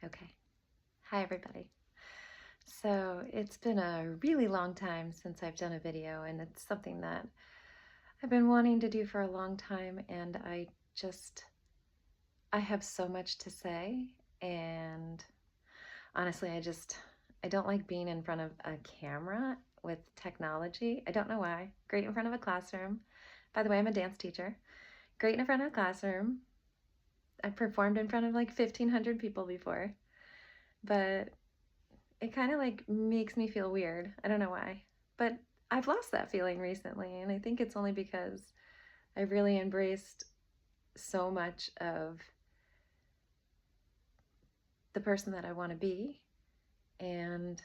Okay. Hi, everybody. So it's been a really long time since I've done a video, and it's something that I've been wanting to do for a long time, and I have so much to say, and honestly, I don't like being in front of a camera with technology. I don't know why. Great in front of a classroom. By the way, I'm a dance teacher. Great in front of a classroom. I've performed in front of like 1,500 people before, but it kind of like makes me feel weird. I don't know why, but I've lost that feeling recently, and I think it's only because I've really embraced so much of the person that I want to be, and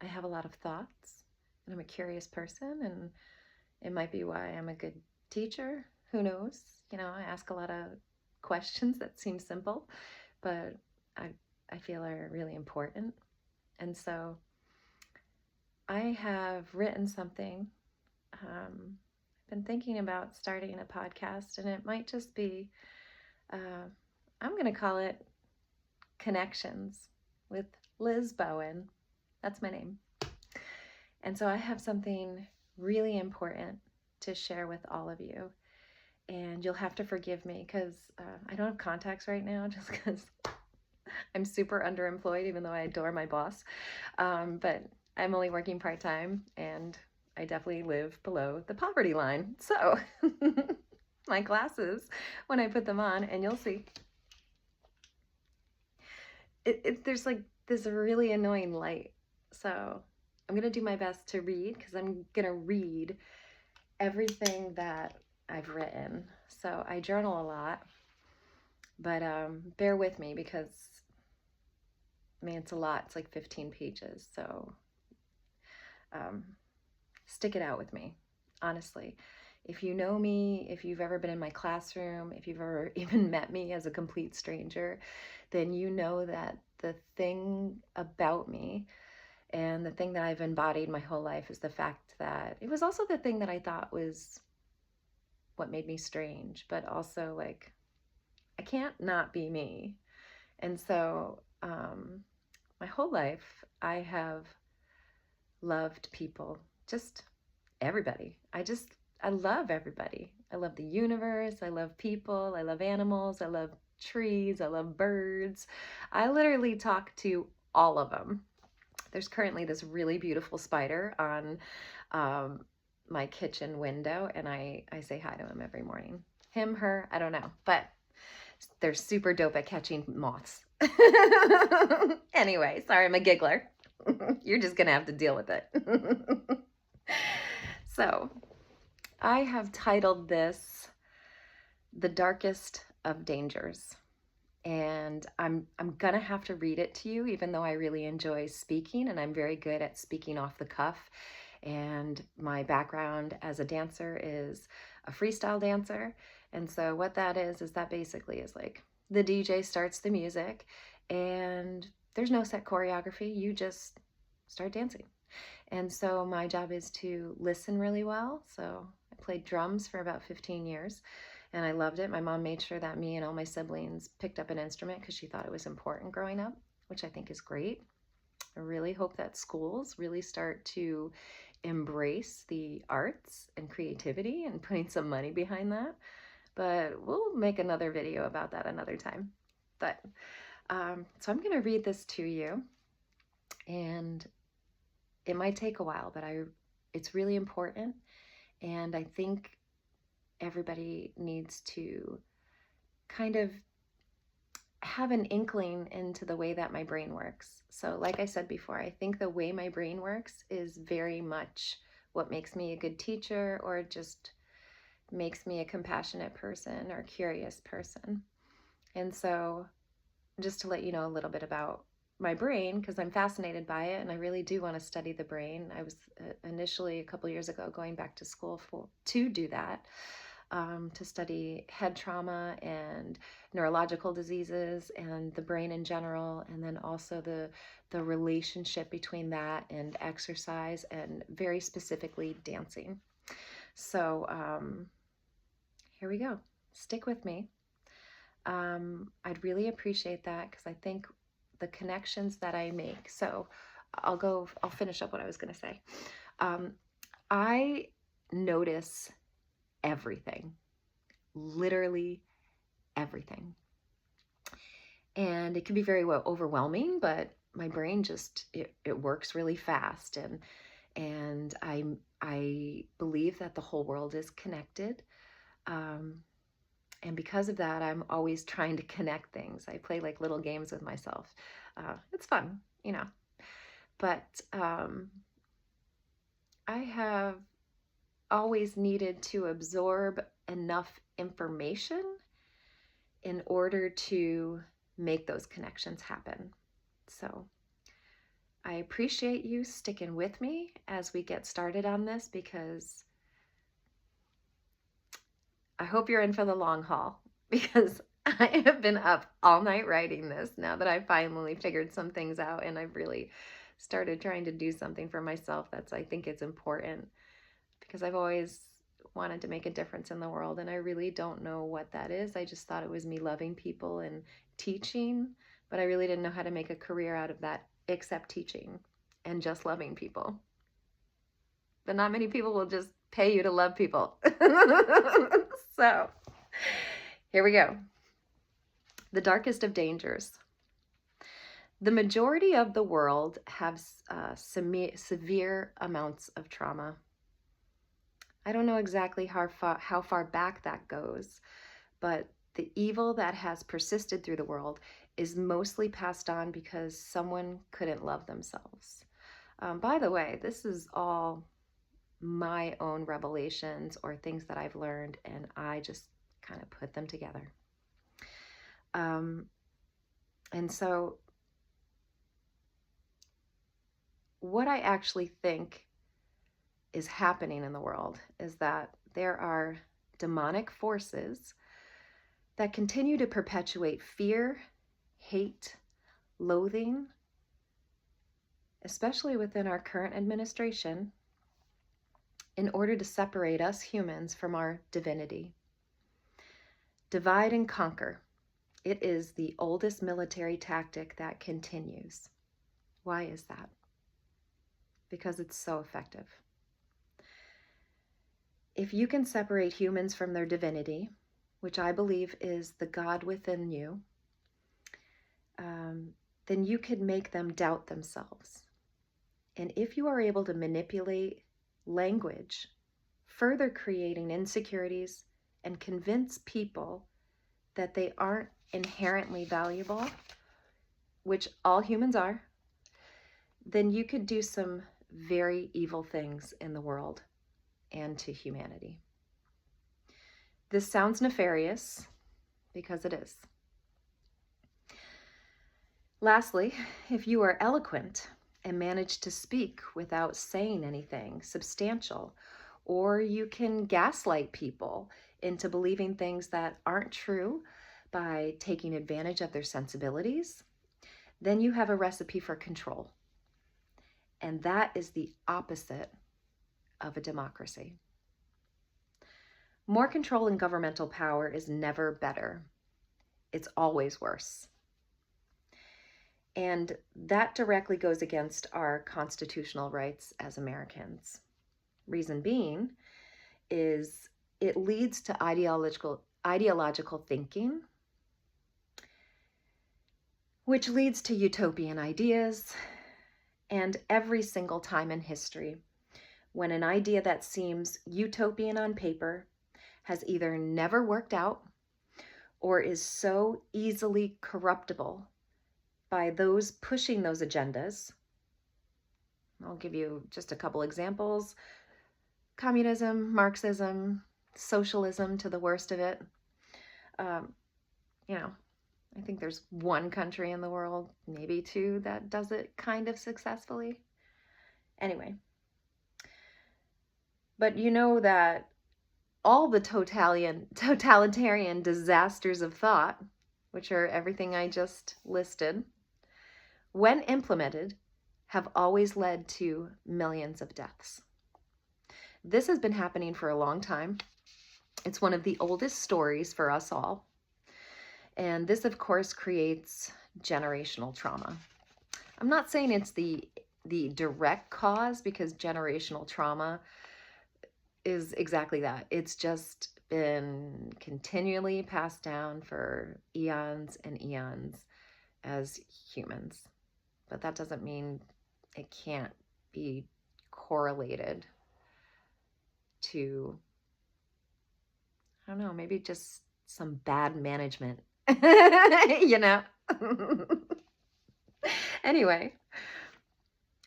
I have a lot of thoughts, and I'm a curious person, and it might be why I'm a good teacher. Who knows? I ask a lot of questions that seem simple, but I I feel are really important. And so I have written something. I've been thinking about starting a podcast, and it might just be, I'm going to call it Connections with Liz Bohan. That's my name. And so I have something really important to share with all of you. And you'll have to forgive me because I don't have contacts right now just because I'm super underemployed, even though I adore my boss. But I'm only working part-time, and I definitely live below the poverty line. So my glasses, when I put them on, and you'll see, there's like this really annoying light. So I'm going to do my best to read, because I'm going to read everything that I've written. So I journal a lot, but bear with me because, I mean, it's a lot. It's like 15 pages. So stick it out with me, honestly. If you know me, if you've ever been in my classroom, if you've ever even met me as a complete stranger, then you know that the thing about me and the thing that I've embodied my whole life is the fact that it was also the thing that I thought was what made me strange, but also like, I can't not be me. And so my whole life, I have loved people, just everybody. I love everybody. I love the universe. I love people. I love animals. I love trees. I love birds. I literally talk to all of them. There's currently this really beautiful spider on my kitchen window, and I say hi to him every morning. Him, her, I don't know, but they're super dope at catching moths. Anyway, sorry, I'm a giggler. You're just gonna have to deal with it. So I have titled this The Darkest of Dangers. And I'm gonna have to read it to you, even though I really enjoy speaking and I'm very good at speaking off the cuff. And my background as a dancer is a freestyle dancer. And so what that is that basically is like the DJ starts the music and there's no set choreography. You just start dancing. And so my job is to listen really well. So I played drums for about 15 years and I loved it. My mom made sure that me and all my siblings picked up an instrument because she thought it was important growing up, which I think is great. I really hope that schools really start to embrace the arts and creativity and putting some money behind that. But we'll make another video about that another time. But so I'm going to read this to you, and it might take a while, but it's really important, and I think everybody needs to kind of have an inkling into the way that my brain works. So like I said before, I think the way my brain works is very much what makes me a good teacher, or just makes me a compassionate person or curious person. And so just to let you know a little bit about my brain, because I'm fascinated by it and I really do want to study the brain. I was initially a couple years ago going back to school to do that, to study head trauma and neurological diseases and the brain in general, and then also the relationship between that and exercise, and very specifically dancing. So here we go. Stick with me. I'd really appreciate that because I think the connections that I make. So I'll finish up what I was going to say. I notice everything, literally everything. And it can be very overwhelming, but my brain just, it works really fast. And I believe that the whole world is connected. And because of that, I'm always trying to connect things. I play like little games with myself. It's fun, you know. But I have always needed to absorb enough information in order to make those connections happen. So I appreciate you sticking with me as we get started on this, because I hope you're in for the long haul, because I have been up all night writing this now that I finally figured some things out, and I've really started trying to do something for myself. I think it's important, because I've always wanted to make a difference in the world, and I really don't know what that is. I just thought it was me loving people and teaching, but I really didn't know how to make a career out of that except teaching and just loving people. But not many people will just pay you to love people. So here we go. The darkest of dangers. The majority of the world have severe amounts of trauma. I don't know exactly how far back that goes, but the evil that has persisted through the world is mostly passed on because someone couldn't love themselves. By the way, this is all my own revelations or things that I've learned, and I just kind of put them together. And so what I actually think is happening in the world is that there are demonic forces that continue to perpetuate fear, hate, loathing, especially within our current administration, in order to separate us humans from our divinity. Divide and conquer. It is the oldest military tactic that continues. Why is that? Because it's so effective. If you can separate humans from their divinity, which I believe is the God within you, then you could make them doubt themselves. And if you are able to manipulate language, further creating insecurities, and convince people that they aren't inherently valuable, which all humans are, then you could do some very evil things in the world and to humanity. This sounds nefarious, because it is. Lastly, if you are eloquent and manage to speak without saying anything substantial, or you can gaslight people into believing things that aren't true by taking advantage of their sensibilities, then you have a recipe for control. And that is the opposite of a democracy. More control and governmental power is never better. It's always worse. And that directly goes against our constitutional rights as Americans. Reason being is it leads to ideological thinking, which leads to utopian ideas. And every single time in history, when an idea that seems utopian on paper has either never worked out or is so easily corruptible by those pushing those agendas. I'll give you just a couple examples. Communism, Marxism, socialism, to the worst of it. I think there's one country in the world, maybe two, that does it kind of successfully. Anyway. But you know that all the totalitarian disasters of thought, which are everything I just listed, when implemented, have always led to millions of deaths. This has been happening for a long time. It's one of the oldest stories for us all. And this, of course, creates generational trauma. I'm not saying it's the direct cause, because generational trauma is exactly that. It's just been continually passed down for eons and eons as humans. But that doesn't mean it can't be correlated to, I don't know, maybe just some bad management, you know? Anyway,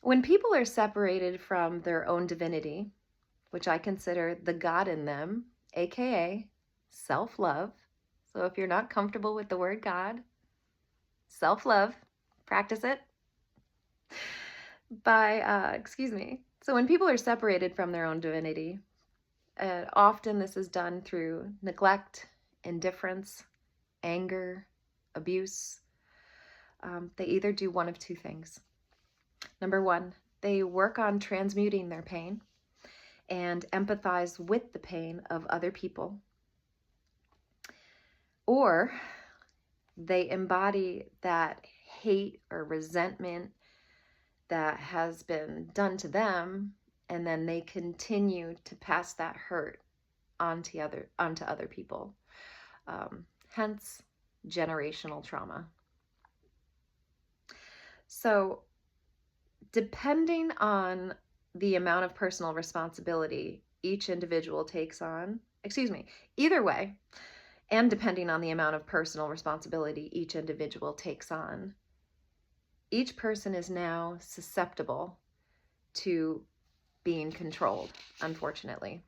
when people are separated from their own divinity, which I consider the God in them, aka self-love. So if you're not comfortable with the word God, self-love, practice it. So when people are separated from their own divinity, often this is done through neglect, indifference, anger, abuse. They either do one of two things. Number one, they work on transmuting their pain and empathize with the pain of other people. Or they embody that hate or resentment that has been done to them, and then they continue to pass that hurt onto other people. Hence, generational trauma. So, depending on the amount of personal responsibility each individual takes on, either way, and depending on the amount of personal responsibility each individual takes on, each person is now susceptible to being controlled, unfortunately.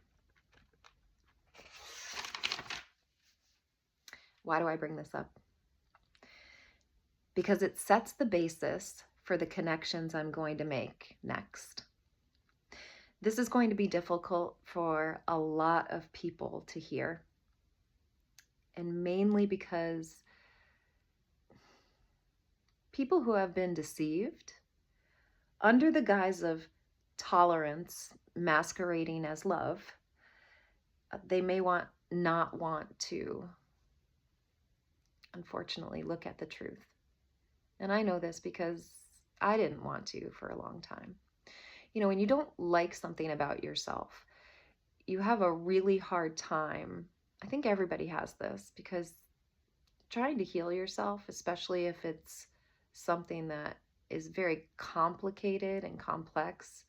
Why do I bring this up? Because it sets the basis for the connections I'm going to make next. This is going to be difficult for a lot of people to hear, and mainly because people who have been deceived under the guise of tolerance masquerading as love, they may not want to, unfortunately, look at the truth. And I know this because I didn't want to for a long time. You know, when you don't like something about yourself, you have a really hard time. I think everybody has this, because trying to heal yourself, especially if it's something that is very complicated and complex,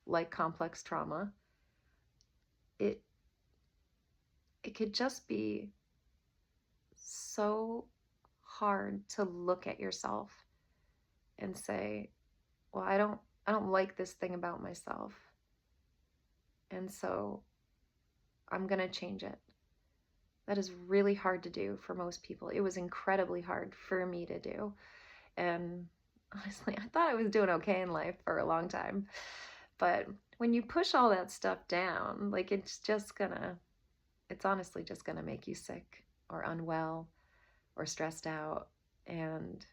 like complex trauma, it could just be so hard to look at yourself and say, well, I don't like this thing about myself, and so I'm going to change it. That is really hard to do for most people. It was incredibly hard for me to do. And honestly, I thought I was doing okay in life for a long time. But when you push all that stuff down, like, it's honestly just gonna make you sick or unwell or stressed out. And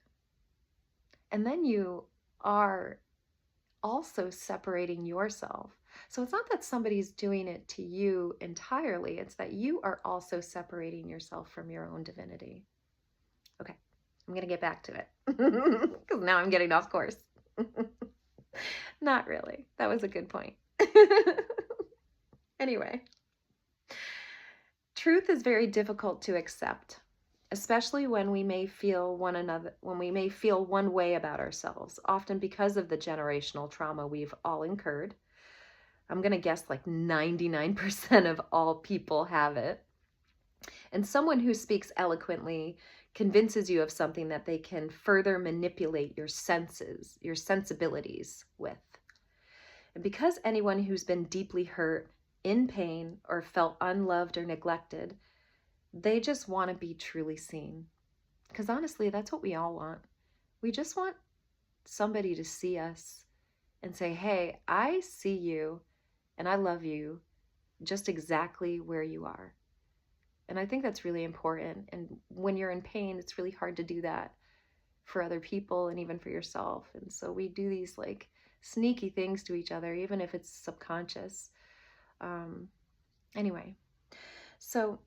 then you are also separating yourself. So it's not that somebody's doing it to you entirely, it's that you are also separating yourself from your own divinity. Okay, I'm going to get back to it, because now I'm getting off course. Not really. That was a good point. Anyway, truth is very difficult to accept, especially when we may feel one way about ourselves, often because of the generational trauma we've all incurred. I'm going to guess like 99% of all people have it. And someone who speaks eloquently convinces you of something that they can further manipulate your senses, your sensibilities with. And because anyone who's been deeply hurt, in pain, or felt unloved or neglected, they just want to be truly seen. Because honestly, that's what we all want. We just want somebody to see us and say, hey, I see you and I love you just exactly where you are. And I think that's really important. And when you're in pain, it's really hard to do that for other people and even for yourself. And so we do these like sneaky things to each other, even if it's subconscious. Anyway, so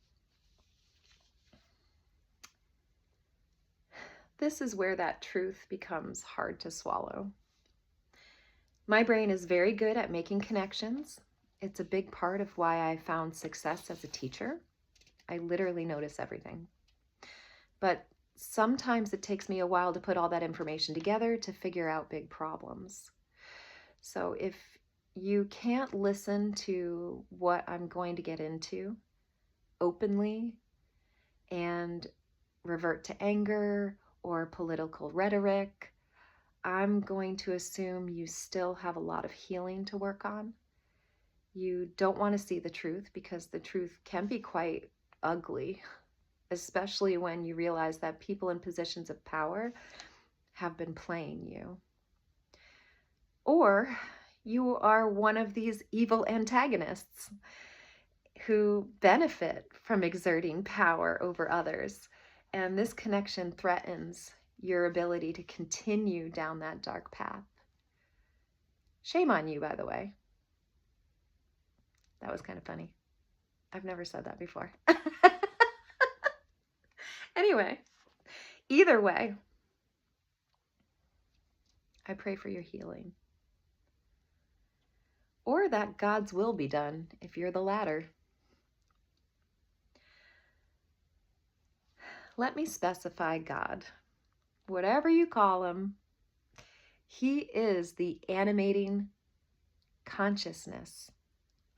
this is where that truth becomes hard to swallow. My brain is very good at making connections. It's a big part of why I found success as a teacher. I literally notice everything. But sometimes it takes me a while to put all that information together to figure out big problems. So if you can't listen to what I'm going to get into openly and revert to anger or political rhetoric, I'm going to assume you still have a lot of healing to work on. You don't want to see the truth because the truth can be quite ugly, especially when you realize that people in positions of power have been playing you. Or you are one of these evil antagonists who benefit from exerting power over others. And this connection threatens your ability to continue down that dark path. Shame on you, by the way. That was kind of funny. I've never said that before. Anyway, either way, I pray for your healing. Or that God's will be done if you're the latter. Let me specify God. Whatever you call him, he is the animating consciousness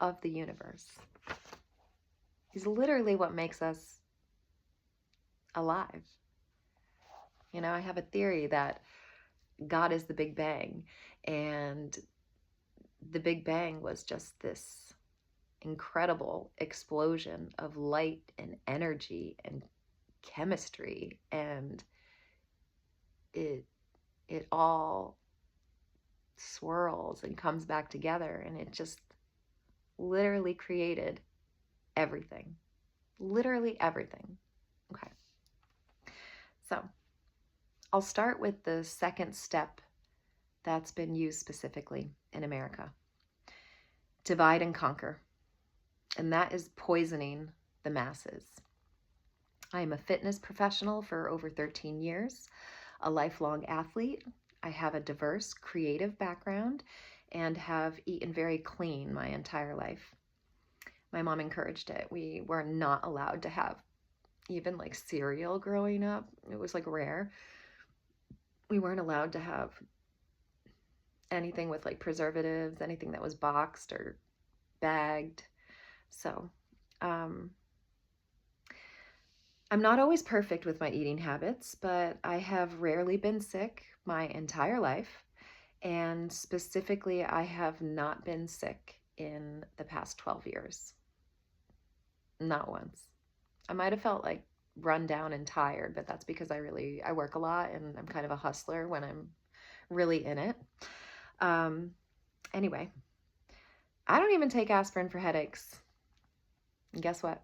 of the universe. He's literally what makes us alive. You know, I have a theory that God is the Big Bang, and the Big Bang was just this incredible explosion of light and energy and chemistry, and it all swirls and comes back together, and it just literally created everything. Literally everything. Okay. So I'll start with the second step that's been used specifically in America. Divide and conquer. And that is poisoning the masses. I am a fitness professional for over 13 years, a lifelong athlete. I have a diverse creative background and have eaten very clean my entire life. My mom encouraged it. We were not allowed to have even like cereal growing up. It was like rare. We weren't allowed to have anything with like preservatives, anything that was boxed or bagged. So, I'm not always perfect with my eating habits, but I have rarely been sick my entire life. And specifically, I have not been sick in the past 12 years. Not once. I might have felt like run down and tired, but that's because I work a lot and I'm kind of a hustler when I'm really in it. Anyway, I don't even take aspirin for headaches. And guess what?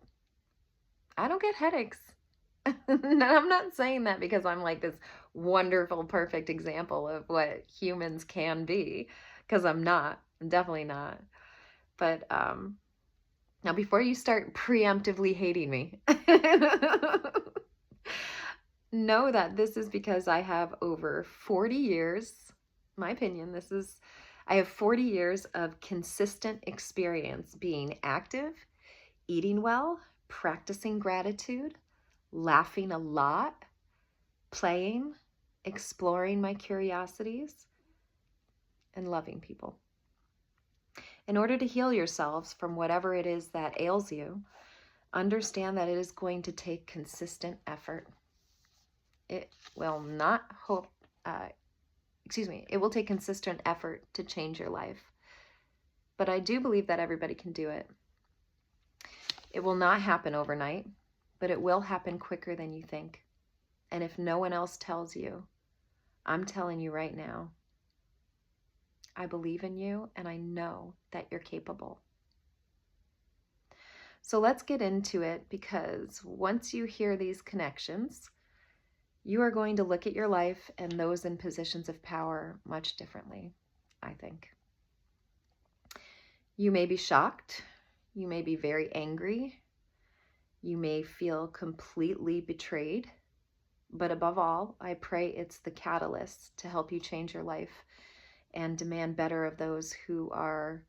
I don't get headaches. And I'm not saying that because I'm like this wonderful, perfect example of what humans can be, because I'm not. I'm definitely not. But now, before you start preemptively hating me, know that this is because I have over 40 years, my opinion, I have 40 years of consistent experience being active, eating well, practicing gratitude, laughing a lot, playing, exploring my curiosities, and loving people. In order to heal yourselves from whatever it is that ails you, understand that it is going to take consistent effort. It will it will take consistent effort to change your life. But I do believe that everybody can do it. It will not happen overnight, but it will happen quicker than you think. And if no one else tells you, I'm telling you right now, I believe in you and I know that you're capable. So let's get into it, because once you hear these connections, you are going to look at your life and those in positions of power much differently, I think. You may be shocked. You may be very angry. You may feel completely betrayed. But above all, I pray it's the catalyst to help you change your life and demand better of those who are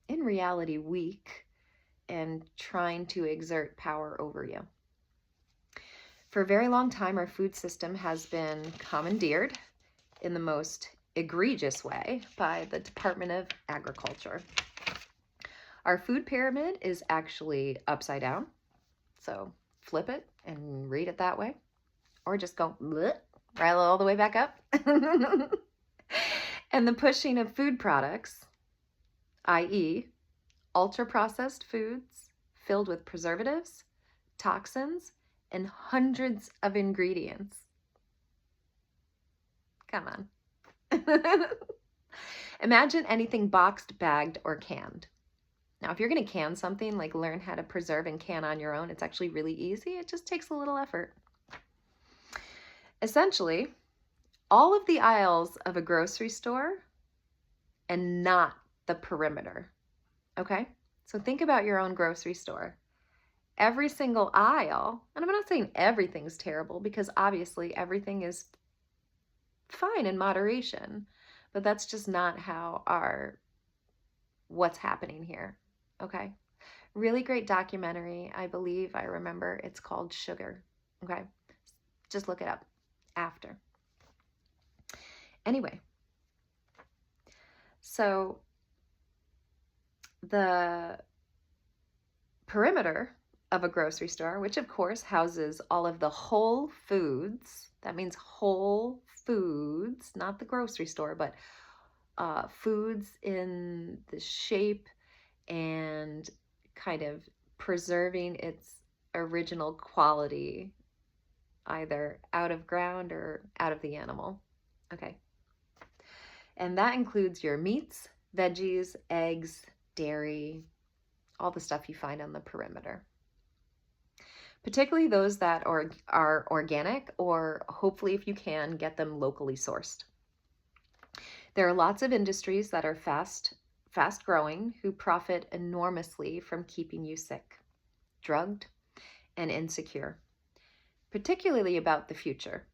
in reality weak and trying to exert power over you. For a very long time, our food system has been commandeered in the most egregious way by the Department of Agriculture. Our food pyramid is actually upside down, so flip it and read it that way, or just go bleh, right all the way back up. And the pushing of food products, i.e., ultra-processed foods filled with preservatives, toxins, and hundreds of ingredients. Come on. Imagine anything boxed, bagged, or canned. Now, if you're going to can something, like learn how to preserve and can on your own, it's actually really easy. It just takes a little effort. Essentially, all of the aisles of a grocery store and not the perimeter. Okay? So think about your own grocery store. Every single aisle, and I'm not saying everything's terrible because obviously everything is fine in moderation, but that's just not what's happening here. Okay? Really great documentary. I believe I remember it's called Sugar. Okay? Just look it up after. Anyway, so the perimeter of a grocery store, which of course houses all of the whole foods, that means whole foods, not the grocery store, but foods in the shape and kind of preserving its original quality, either out of ground or out of the animal. Okay. And that includes your meats, veggies, eggs, dairy, all the stuff you find on the perimeter. Particularly those that are organic, or hopefully, if you can, get them locally sourced. There are lots of industries that are fast growing who profit enormously from keeping you sick, drugged, and insecure, particularly about the future,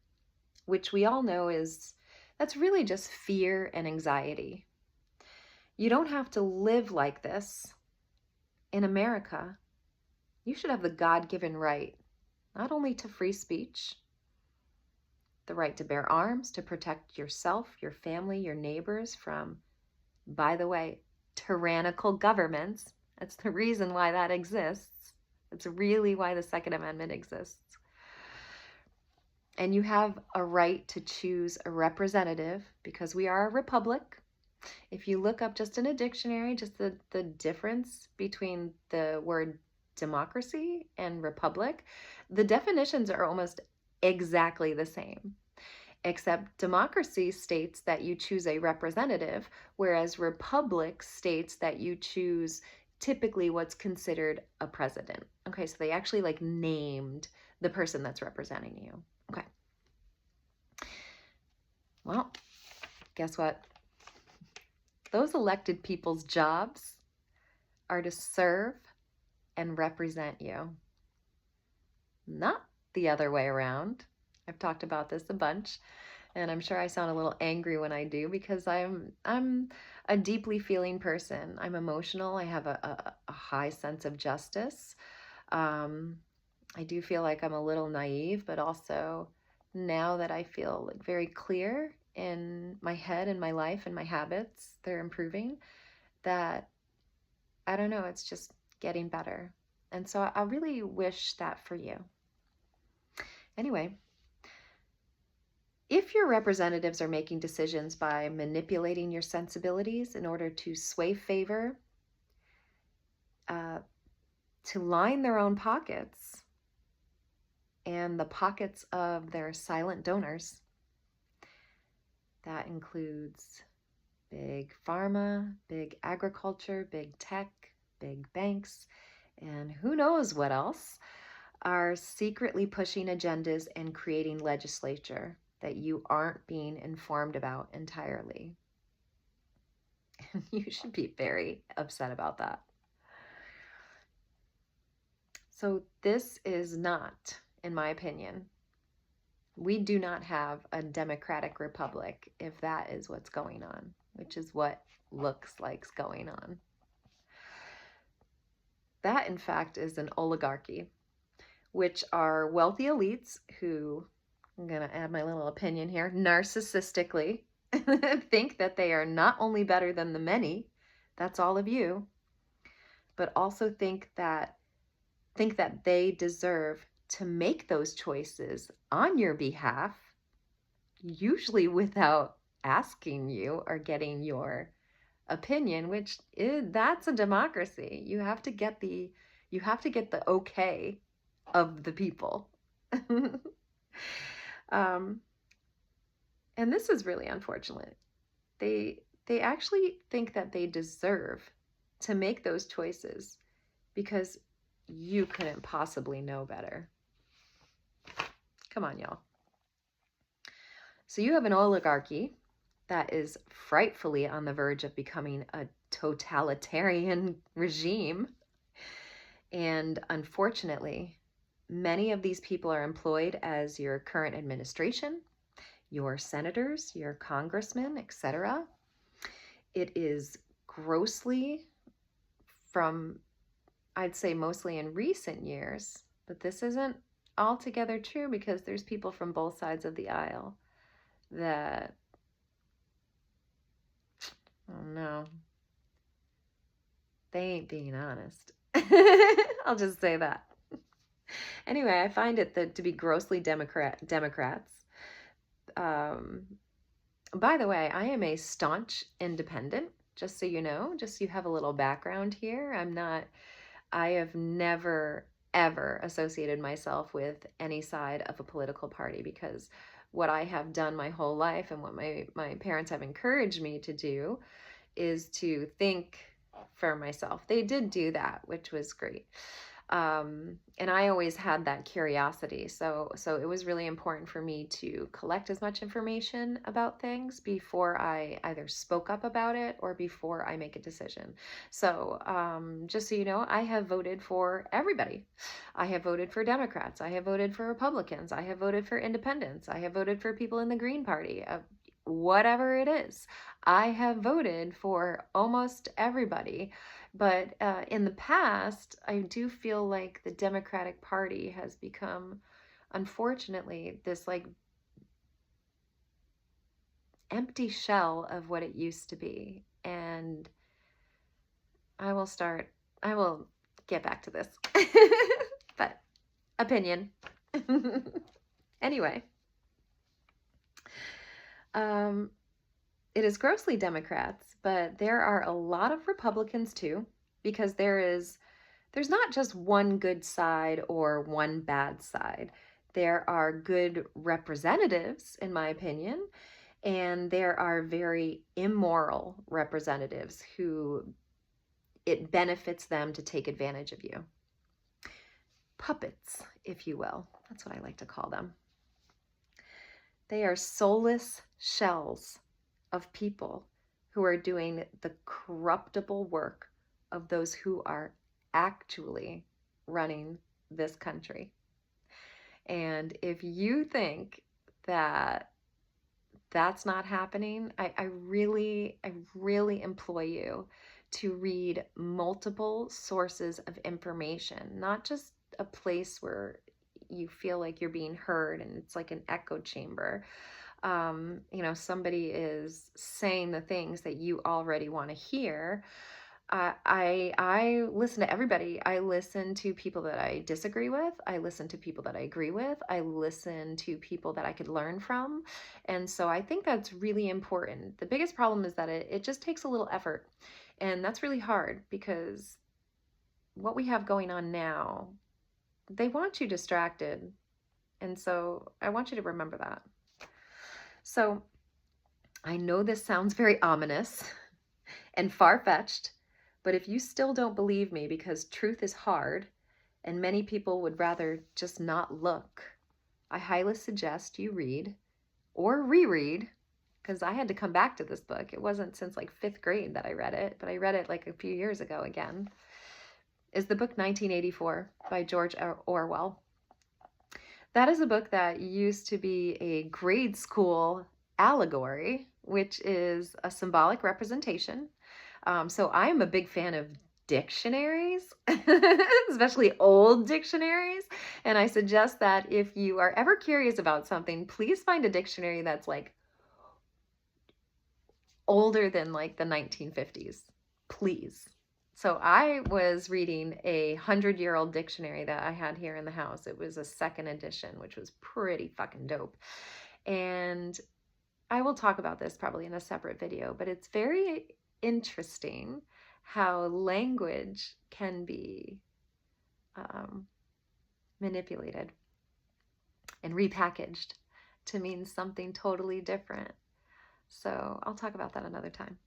which we all know that's really just fear and anxiety. You don't have to live like this. In America, you should have the God-given right, not only to free speech, the right to bear arms, to protect yourself, your family, your neighbors from, by the way, tyrannical governments. That's the reason why that exists. That's really why the Second Amendment exists. And you have a right to choose a representative because we are a republic. If you look up just in a dictionary, just the difference between the word democracy and republic, the definitions are almost exactly the same, except democracy states that you choose a representative, whereas republic states that you choose typically what's considered a president. Okay, so they actually named the person that's representing you. Okay. Well, guess what? Those elected people's jobs are to serve and represent you, not the other way around. I've talked about this a bunch, and I'm sure I sound a little angry when I do because I'm a deeply feeling person. I'm emotional. I have a high sense of justice. I do feel like I'm a little naive, but also now that I feel very clear in my head and my life and my habits, they're improving, that I don't know, it's just getting better. And so I really wish that for you. Anyway, if your representatives are making decisions by manipulating your sensibilities in order to sway favor, to line their own pockets and the pockets of their silent donors, that includes big pharma, big agriculture, big tech, big banks, and who knows what else, are secretly pushing agendas and creating legislature that you aren't being informed about entirely. And you should be very upset about that. So this is not, in my opinion, We do not have a democratic republic if that is what's going on, which is what looks like's going on. That, in fact, is an oligarchy, which are wealthy elites who, I'm going to add my little opinion here, narcissistically think that they are not only better than the many, that's all of you, but also think that they deserve to make those choices on your behalf, usually without asking you or getting your opinion, which that's a democracy. You have to get the okay of the people. And this is really unfortunate. They actually think that they deserve to make those choices because you couldn't possibly know better. Come on, y'all. So you have an oligarchy that is frightfully on the verge of becoming a totalitarian regime. And unfortunately, many of these people are employed as your current administration, your senators, your congressmen, etc. It is grossly, from, I'd say mostly in recent years, but this isn't altogether true because there's people from both sides of the aisle that, oh no, they ain't being honest. I'll just say that. Anyway, I find it to be grossly Democrats. By the way, I am a staunch independent, just so you know, just so you have a little background here. I have never, ever associated myself with any side of a political party because what I have done my whole life and what my parents have encouraged me to do is to think for myself. They did do that, which was great. And I always had that curiosity. So it was really important for me to collect as much information about things before I either spoke up about it or before I make a decision. So just so you know, I have voted for everybody. I have voted for Democrats. I have voted for Republicans. I have voted for independents. I have voted for people in the Green Party. Whatever it is, I have voted for almost everybody. But in the past, I do feel like the Democratic Party has become, unfortunately, this like empty shell of what it used to be. And I will get back to this. But opinion. Anyway. It is grossly Democrats, but there are a lot of Republicans too, because there's not just one good side or one bad side. There are good representatives, in my opinion, and there are very immoral representatives who it benefits them to take advantage of you. Puppets, if you will. That's what I like to call them. They are soulless shells of people who are doing the corruptible work of those who are actually running this country. And if you think that that's not happening, I really implore you to read multiple sources of information, not just a place where you feel like you're being heard and it's like an echo chamber. Somebody is saying the things that you already want to hear. I listen to everybody. I listen to people that I disagree with. I listen to people that I agree with. I listen to people that I could learn from. And so I think that's really important. The biggest problem is that it just takes a little effort. And that's really hard because what we have going on now, they want you distracted. And so I want you to remember that. So I know this sounds very ominous and far-fetched, but if you still don't believe me because truth is hard and many people would rather just not look, I highly suggest you read or reread, because I had to come back to this book. It wasn't since like 5th grade that I read it, but I read it like a few years ago again. Is the book 1984 by George Orwell. That is a book that used to be a grade school allegory, which is a symbolic representation. So I'm a big fan of dictionaries, especially old dictionaries. And I suggest that if you are ever curious about something, please find a dictionary that's like older than like the 1950s, please. So I was reading a 100-year-old dictionary that I had here in the house. It was a second edition, which was pretty fucking dope. And I will talk about this probably in a separate video, but it's very interesting how language can be manipulated and repackaged to mean something totally different. So I'll talk about that another time.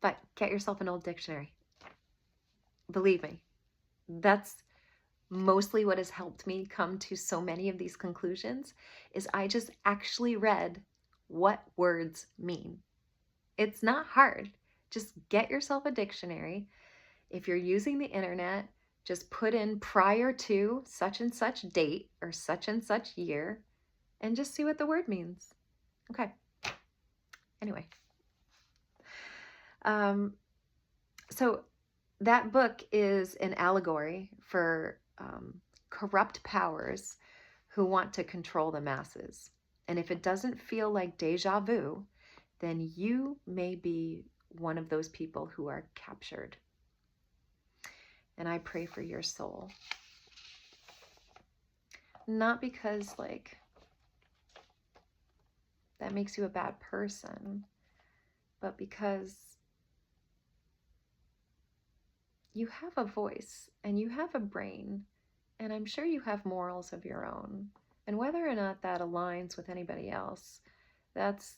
But get yourself an old dictionary. Believe me, that's mostly what has helped me come to so many of these conclusions is I just actually read what words mean. It's not hard. Just get yourself a dictionary. If you're using the internet, just put in prior to such and such date or such and such year and just see what the word means. Okay. Anyway. So that book is an allegory for corrupt powers who want to control the masses. And if it doesn't feel like deja vu, then you may be one of those people who are captured. And I pray for your soul. Not because, like, that makes you a bad person, but because you have a voice and you have a brain, and I'm sure you have morals of your own. And whether or not that aligns with anybody else, that's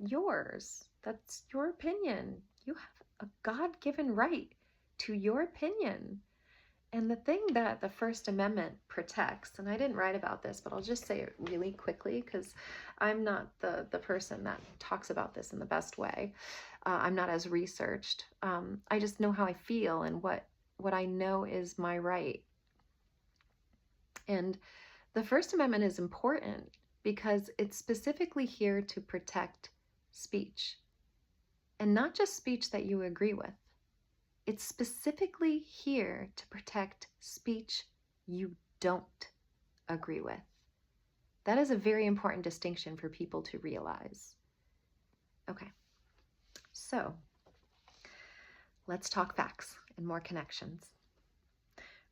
yours. That's your opinion. You have a God-given right to your opinion. And the thing that the First Amendment protects, and I didn't write about this, but I'll just say it really quickly because I'm not the person that talks about this in the best way. I'm not as researched. I just know how I feel and what I know is my right. And the First Amendment is important because it's specifically here to protect speech. And not just speech that you agree with. It's specifically here to protect speech you don't agree with. That is a very important distinction for people to realize. Okay, so let's talk facts and more connections.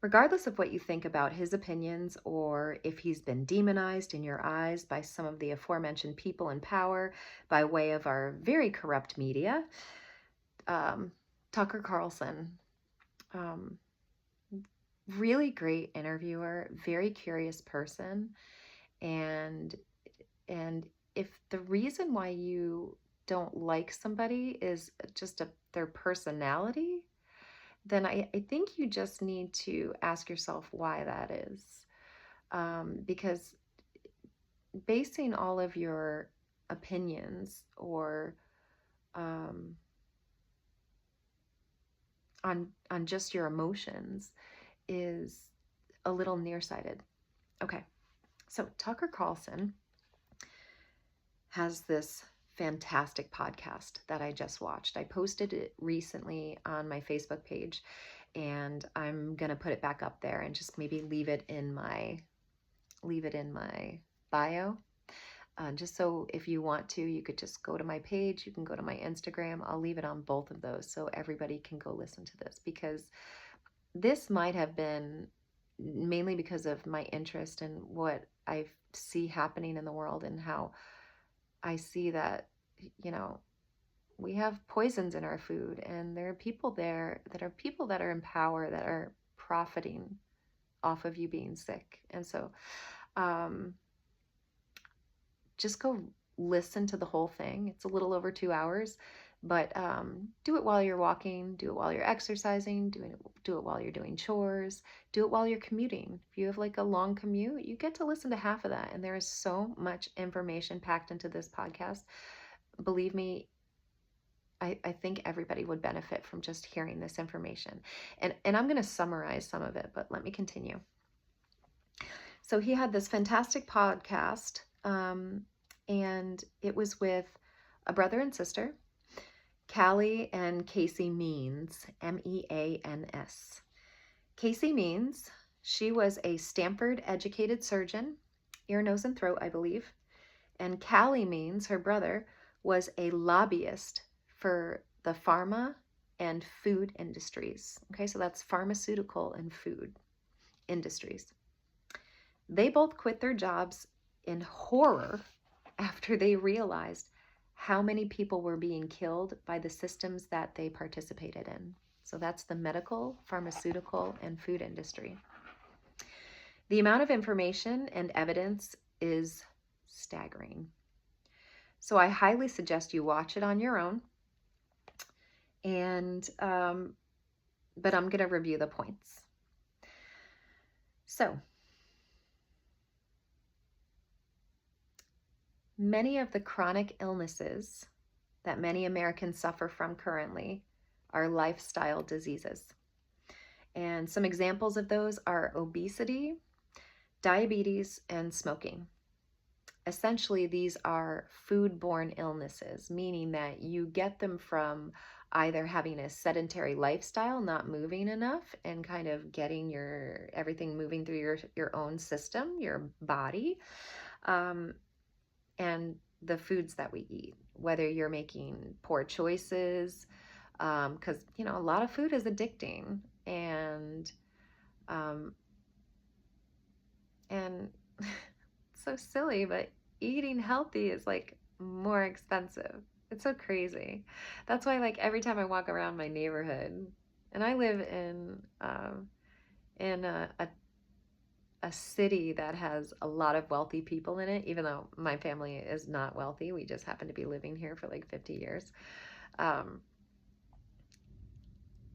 Regardless of what you think about his opinions or if he's been demonized in your eyes by some of the aforementioned people in power by way of our very corrupt media, Tucker Carlson, really great interviewer, very curious person, and if the reason why you don't like somebody is just their personality, then I think you just need to ask yourself why that is. Because basing all of your opinions or on just your emotions is a little nearsighted. Okay, so Tucker Carlson has this fantastic podcast that I just watched. I posted it recently on my Facebook page, and I'm gonna put it back up there and just maybe leave it in my bio. Just so if you want to, you could just go to my page, you can go to my Instagram. I'll leave it on both of those so everybody can go listen to this, because this might have been mainly because of my interest in what I see happening in the world and how I see that, we have poisons in our food, and there are people there that are in power that are profiting off of you being sick. And so just go listen to the whole thing. It's a little over 2 hours, but do it while you're walking, do it while you're exercising, do it while you're doing chores, do it while you're commuting. If you have like a long commute, you get to listen to half of that. And there is so much information packed into this podcast. Believe me, I think everybody would benefit from just hearing this information. And I'm going to summarize some of it, but let me continue. So he had this fantastic podcast, and it was with a brother and sister, Callie and Casey Means, Means. Casey Means, she was a Stanford-educated surgeon, ear, nose, and throat, I believe. And Callie Means, her brother, was a lobbyist for the pharma and food industries. Okay, so that's pharmaceutical and food industries. They both quit their jobs in horror after they realized how many people were being killed by the systems that they participated in. So that's the medical, pharmaceutical, and food industry. The amount of information and evidence is staggering. So I highly suggest you watch it on your own. And but I'm going to review the points. So many of the chronic illnesses that many Americans suffer from currently are lifestyle diseases. And some examples of those are obesity, diabetes, and smoking. Essentially, these are foodborne illnesses, meaning that you get them from either having a sedentary lifestyle, not moving enough, and kind of getting everything moving through your own system, your body, and the foods that we eat, whether you're making poor choices, because a lot of food is addicting, and it's so silly, but eating healthy is like more expensive. It's so crazy. That's why, like, every time I walk around my neighborhood, and I live in a city that has a lot of wealthy people in it, even though my family is not wealthy. We just happen to be living here for like 50 years.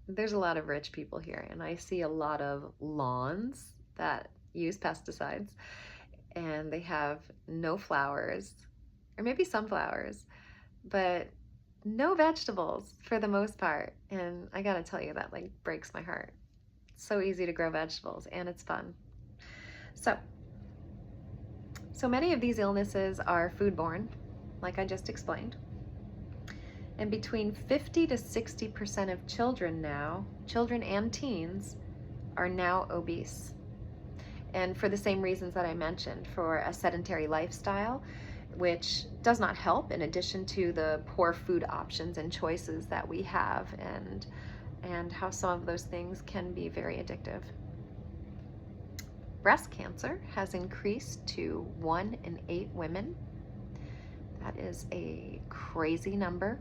There's a lot of rich people here, and I see a lot of lawns that use pesticides, and they have no flowers, or maybe some flowers, but no vegetables for the most part. And I gotta tell you, that like breaks my heart. It's so easy to grow vegetables, and it's fun. So many of these illnesses are foodborne, like I just explained. And between 50 to 60% of children and teens, are now obese. And for the same reasons that I mentioned, for a sedentary lifestyle, which does not help, in addition to the poor food options and choices that we have, and how some of those things can be very addictive. Breast cancer has increased to 1 in 8 women. That is a crazy number.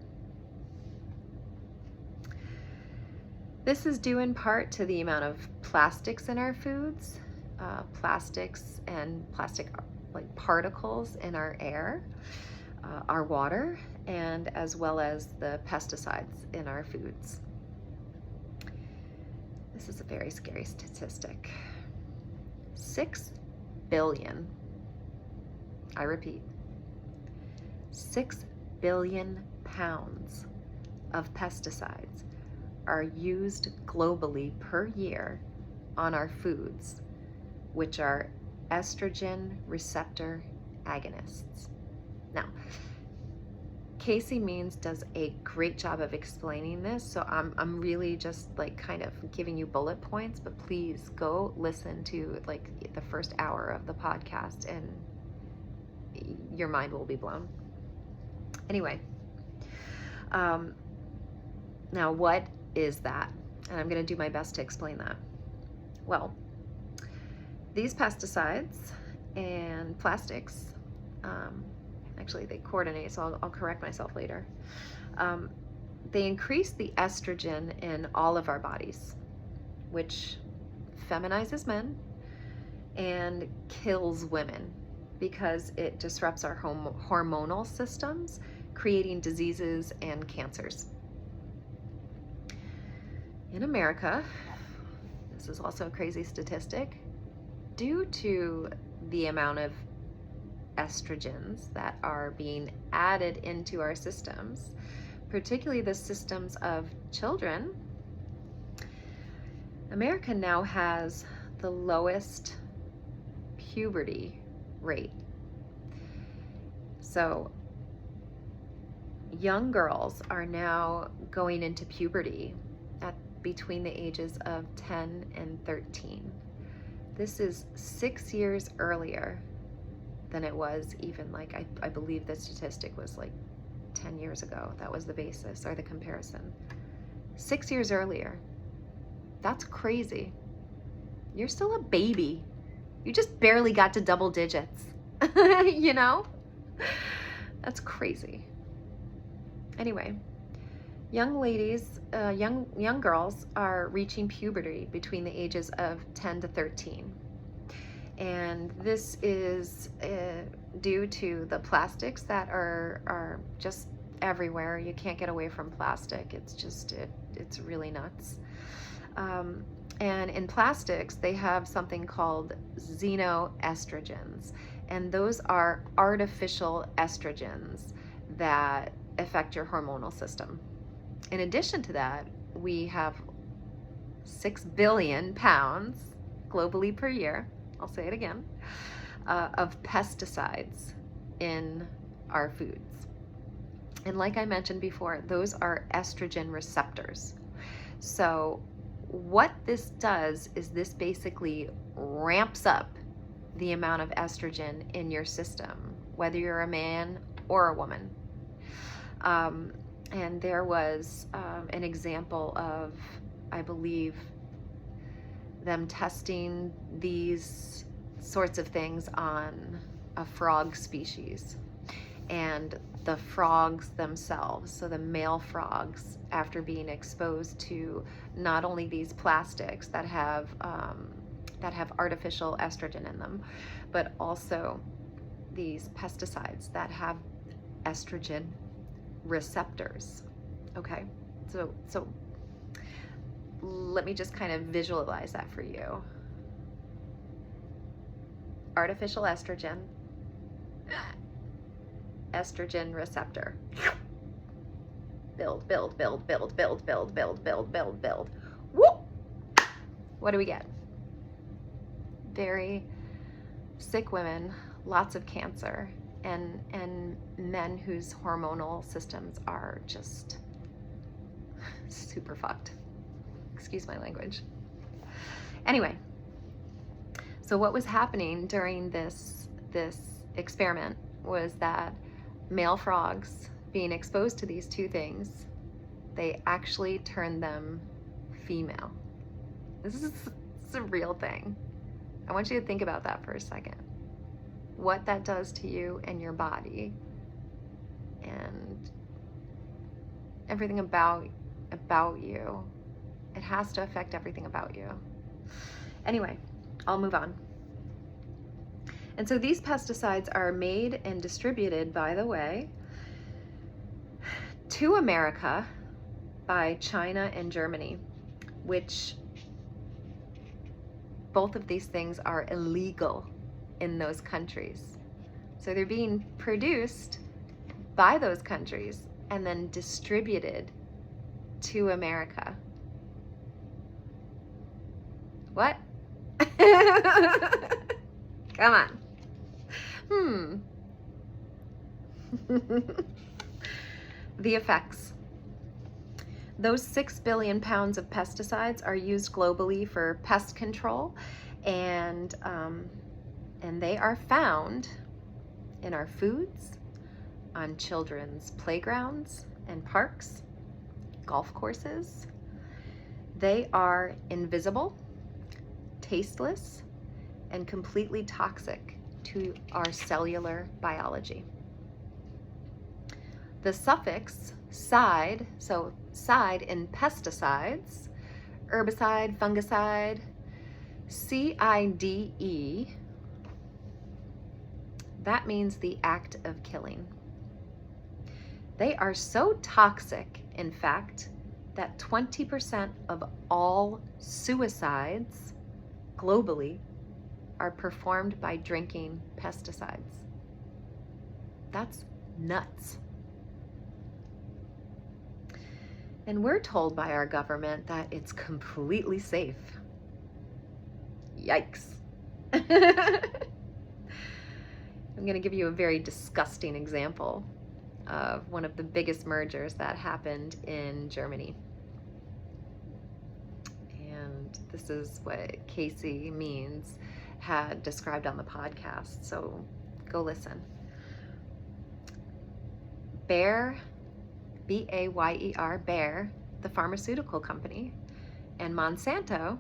This is due in part to the amount of plastics in our foods, plastics and plastic like particles in our air, our water, and as well as the pesticides in our foods. This is a very scary statistic. 6 billion, I repeat, 6 billion pounds of pesticides are used globally per year on our foods, which are estrogen receptor agonists. Now, Casey Means does a great job of explaining this, so I'm really just like kind of giving you bullet points, but please go listen to like the first hour of the podcast and your mind will be blown. Anyway, now what is that? And I'm going to do my best to explain that. Well, these pesticides and plastics, actually they coordinate, so I'll correct myself later. They increase the estrogen in all of our bodies, which feminizes men and kills women because it disrupts our hormonal systems, creating diseases and cancers. In America, this is also a crazy statistic, due to the amount of estrogens that are being added into our systems, particularly the systems of children, America now has the lowest puberty rate. So young girls are now going into puberty at between the ages of 10 and 13. This is 6 years earlier than it was even like, I believe the statistic was like 10 years ago. That was the basis or the comparison. 6 years earlier. That's crazy. You're still a baby. You just barely got to double digits, you know? That's crazy. Anyway, young ladies, young girls are reaching puberty between the ages of 10 to 13. And this is due to the plastics that are just everywhere. You can't get away from plastic. It's really nuts. And in plastics, they have something called xenoestrogens. And those are artificial estrogens that affect your hormonal system. In addition to that, we have 6 billion pounds globally per year, I'll say it again, of pesticides in our foods. And like I mentioned before, those are estrogen receptors. So what this does is this basically ramps up the amount of estrogen in your system, whether you're a man or a woman. And there was an example of, I believe, them testing these sorts of things on a frog species. And the frogs themselves, so the male frogs, after being exposed to not only these plastics that have artificial estrogen in them, but also these pesticides that have estrogen receptors. Okay, so let me just kind of visualize that for you. Artificial estrogen, estrogen receptor. Build, build, build, build, build, build, build, build, build, build. Whoop! What do we get? Very sick women, lots of cancer, and men whose hormonal systems are just super fucked. Excuse my language. Anyway, so what was happening during this experiment was that male frogs being exposed to these two things, they actually turned them female. This is a real thing. I want you to think about that for a second. What that does to you and your body and everything about you. It has to affect everything about you. Anyway, I'll move on. And so these pesticides are made and distributed, by the way, to America by China and Germany, which both of these things are illegal in those countries. So they're being produced by those countries and then distributed to America. What? Come on. The effects. Those 6 billion pounds of pesticides are used globally for pest control, and they are found in our foods, on children's playgrounds and parks, golf courses. They are invisible, tasteless, and completely toxic to our cellular biology. The suffix "-cide", so "-cide" in pesticides, herbicide, fungicide, CIDE, that means the act of killing. They are so toxic, in fact, that 20% of all suicides globally are performed by drinking pesticides. That's nuts. And we're told by our government that it's completely safe. Yikes. I'm going to give you a very disgusting example of one of the biggest mergers that happened in Germany. And this is what Casey Means had described on the podcast. So go listen. Bayer, B-A-Y-E-R, Bayer, the pharmaceutical company, and Monsanto,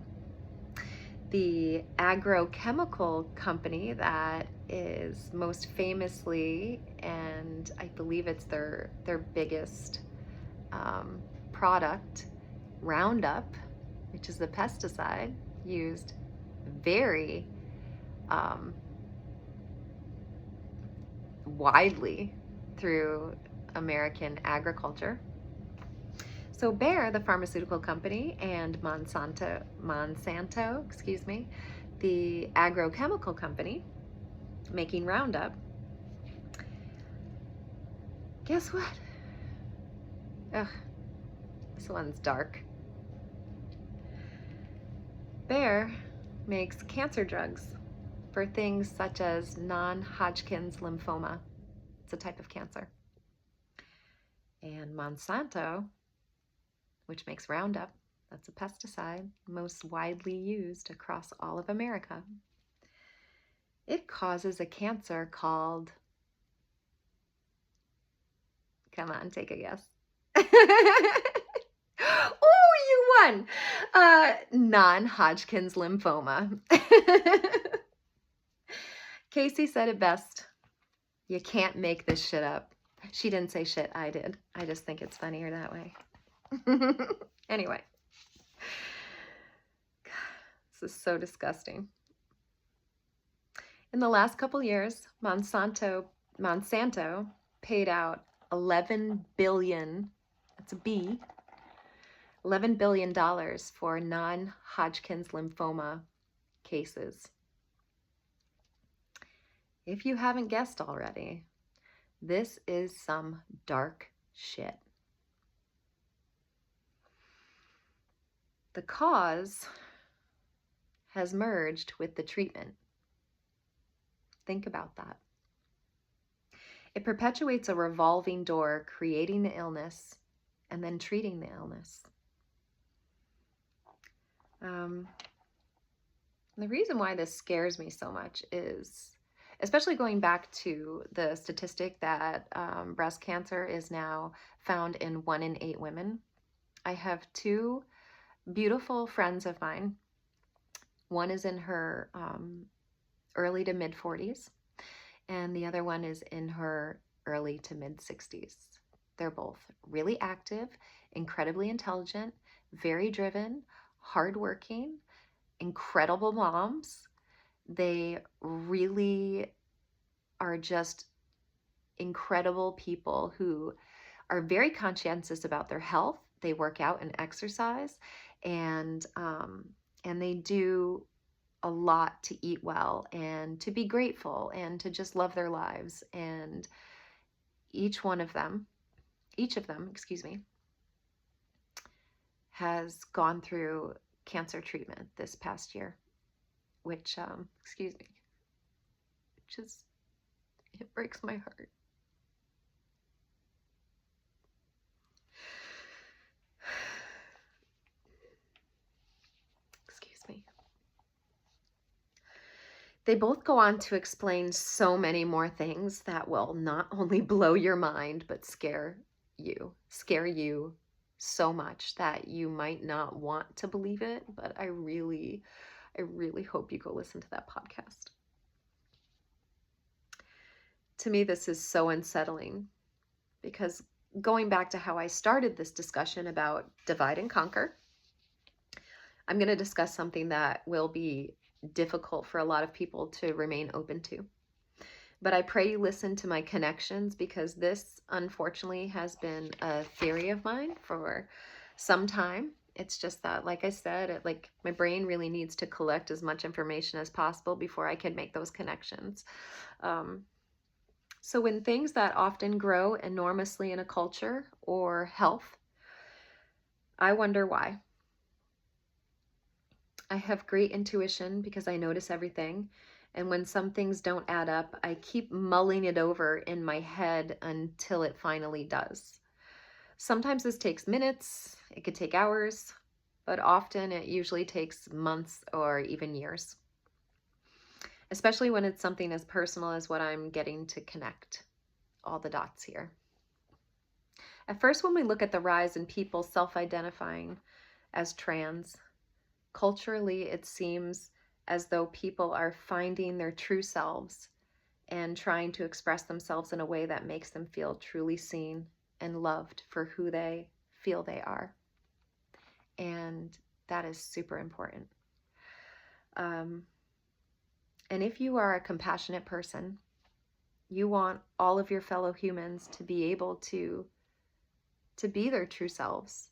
the agrochemical company that is most famously, and I believe it's their biggest product, Roundup, which is a pesticide used very widely through American agriculture. So Bayer, the pharmaceutical company, and Monsanto, excuse me, the agrochemical company making Roundup. Guess what? Ugh, this one's dark. Bayer makes cancer drugs for things such as non-Hodgkin's lymphoma. It's a type of cancer. And Monsanto, which makes Roundup, that's a pesticide most widely used across all of America. It causes a cancer called, come on, take a guess. Oh, you won! Non-Hodgkin's lymphoma. Casey said it best. You can't make this shit up. She didn't say shit, I did. I just think it's funnier that way. Anyway. This is so disgusting. In the last couple years, Monsanto paid out $11 billion, that's a B, $11 billion for non-Hodgkin's lymphoma cases. If you haven't guessed already, this is some dark shit. The cause has merged with the treatment. Think about that. It perpetuates a revolving door, creating the illness and then treating the illness. The reason why this scares me so much is, especially going back to the statistic that breast cancer is now found in 1 in 8 women. I have 2 beautiful friends of mine. One is in her early to mid 40s, and the other one is in her early to mid 60s. They're both really active, incredibly intelligent, very driven, hardworking, incredible moms. They really are just incredible people who are very conscientious about their health. They work out and exercise, and they do a lot to eat well and to be grateful and to just love their lives. And each of them, has gone through cancer treatment this past year, which, it breaks my heart. Excuse me. They both go on to explain so many more things that will not only blow your mind, but scare you so much that you might not want to believe it. But I really hope you go listen to that podcast. To me, this is so unsettling, because going back to how I started this discussion about divide and conquer, I'm going to discuss something that will be difficult for a lot of people to remain open to. But I pray you listen to my connections, because this, unfortunately, has been a theory of mine for some time. It's just that, like I said, my brain really needs to collect as much information as possible before I can make those connections. So when things that often grow enormously in a culture or health, I wonder why. I have great intuition because I notice everything, And when some things don't add up, I keep mulling it over in my head until it finally does. Sometimes this takes minutes, it could take hours, but often it usually takes months or even years, especially when it's something as personal as what I'm getting to connect all the dots here. At first, when we look at the rise in people self-identifying as trans, culturally it seems as though people are finding their true selves and trying to express themselves in a way that makes them feel truly seen and loved for who they feel they are. And that is super important. And if you are a compassionate person, you want all of your fellow humans to be able to be their true selves.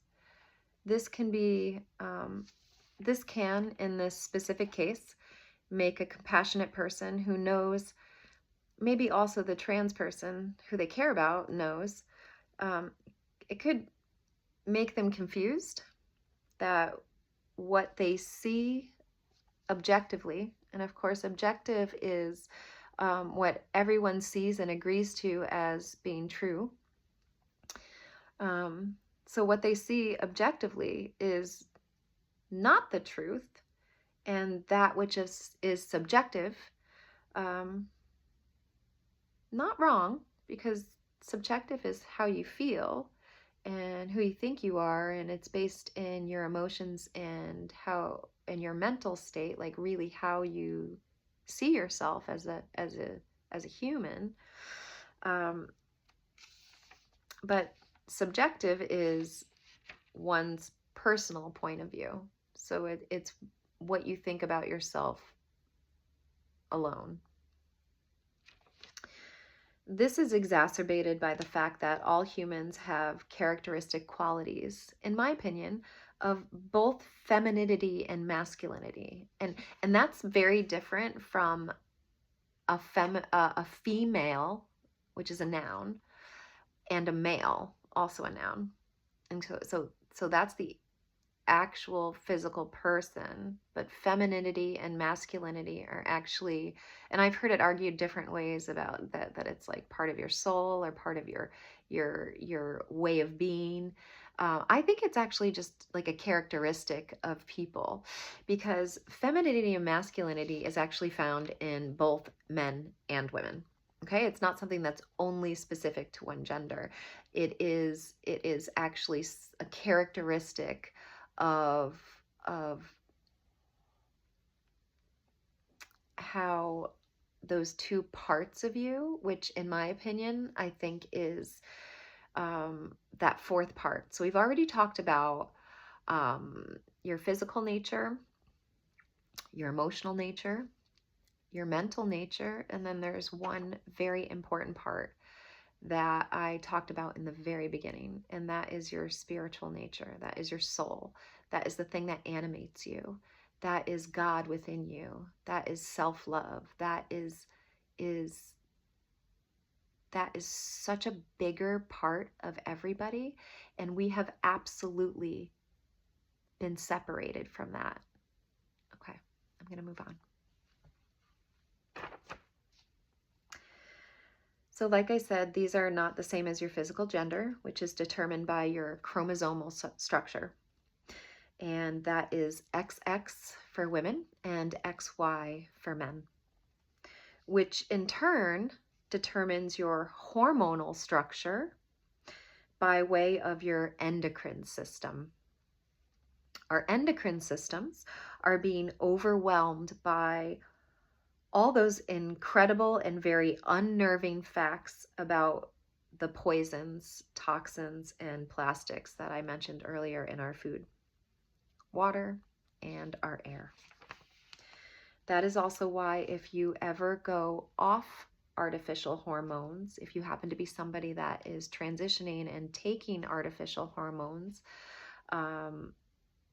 This can be, in this specific case, make a compassionate person who knows, maybe also the trans person who they care about knows, it could make them confused that what they see objectively, and of course objective is what everyone sees and agrees to as being true. So what they see objectively is not the truth, and that which is subjective, not wrong, because subjective is how you feel and who you think you are, and it's based in your emotions and how in your mental state, like really how you see yourself as a human. But subjective is one's personal point of view. So it's what you think about yourself alone. This is exacerbated by the fact that all humans have characteristic qualities, in my opinion, of both femininity and masculinity. And that's very different from a female, which is a noun, and a male, also a noun. And so that's the actual physical person, but femininity and masculinity are actually, and I've heard it argued different ways about that it's like part of your soul or part of your way of being. I think it's actually just like a characteristic of people, because femininity and masculinity is actually found in both men and women. Okay, it's not something that's only specific to one gender. It is actually a characteristic of how those two parts of you, which in my opinion, I think is that fourth part. So we've already talked about your physical nature, your emotional nature, your mental nature, and then there's one very important part that I talked about in the very beginning, and that is your spiritual nature. That is your soul. That is the thing that animates you. That is God within you. That is self-love. That is such a bigger part of everybody, and we have absolutely been separated from that. Okay, I'm going to move on. So like I said, these are not the same as your physical gender, which is determined by your chromosomal structure. And that is XX for women and XY for men, which in turn determines your hormonal structure by way of your endocrine system. Our endocrine systems are being overwhelmed by all those incredible and very unnerving facts about the poisons, toxins, and plastics that I mentioned earlier in our food, water, and our air. That is also why if you ever go off artificial hormones, if you happen to be somebody that is transitioning and taking artificial hormones,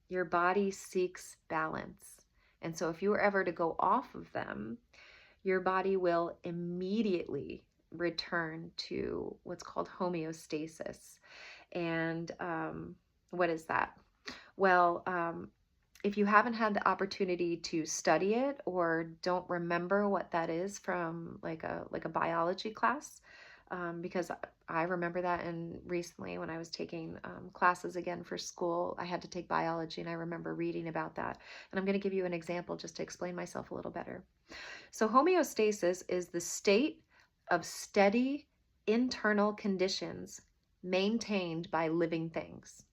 your body seeks balance. And so if you were ever to go off of them, your body will immediately return to what's called homeostasis. And what is that? Well, If you haven't had the opportunity to study it or don't remember what that is from like a biology class, because I remember that, and recently when I was taking classes again for school, I had to take biology, and I remember reading about that. And I'm going to give you an example just to explain myself a little better. So homeostasis is the state of steady internal conditions maintained by living things.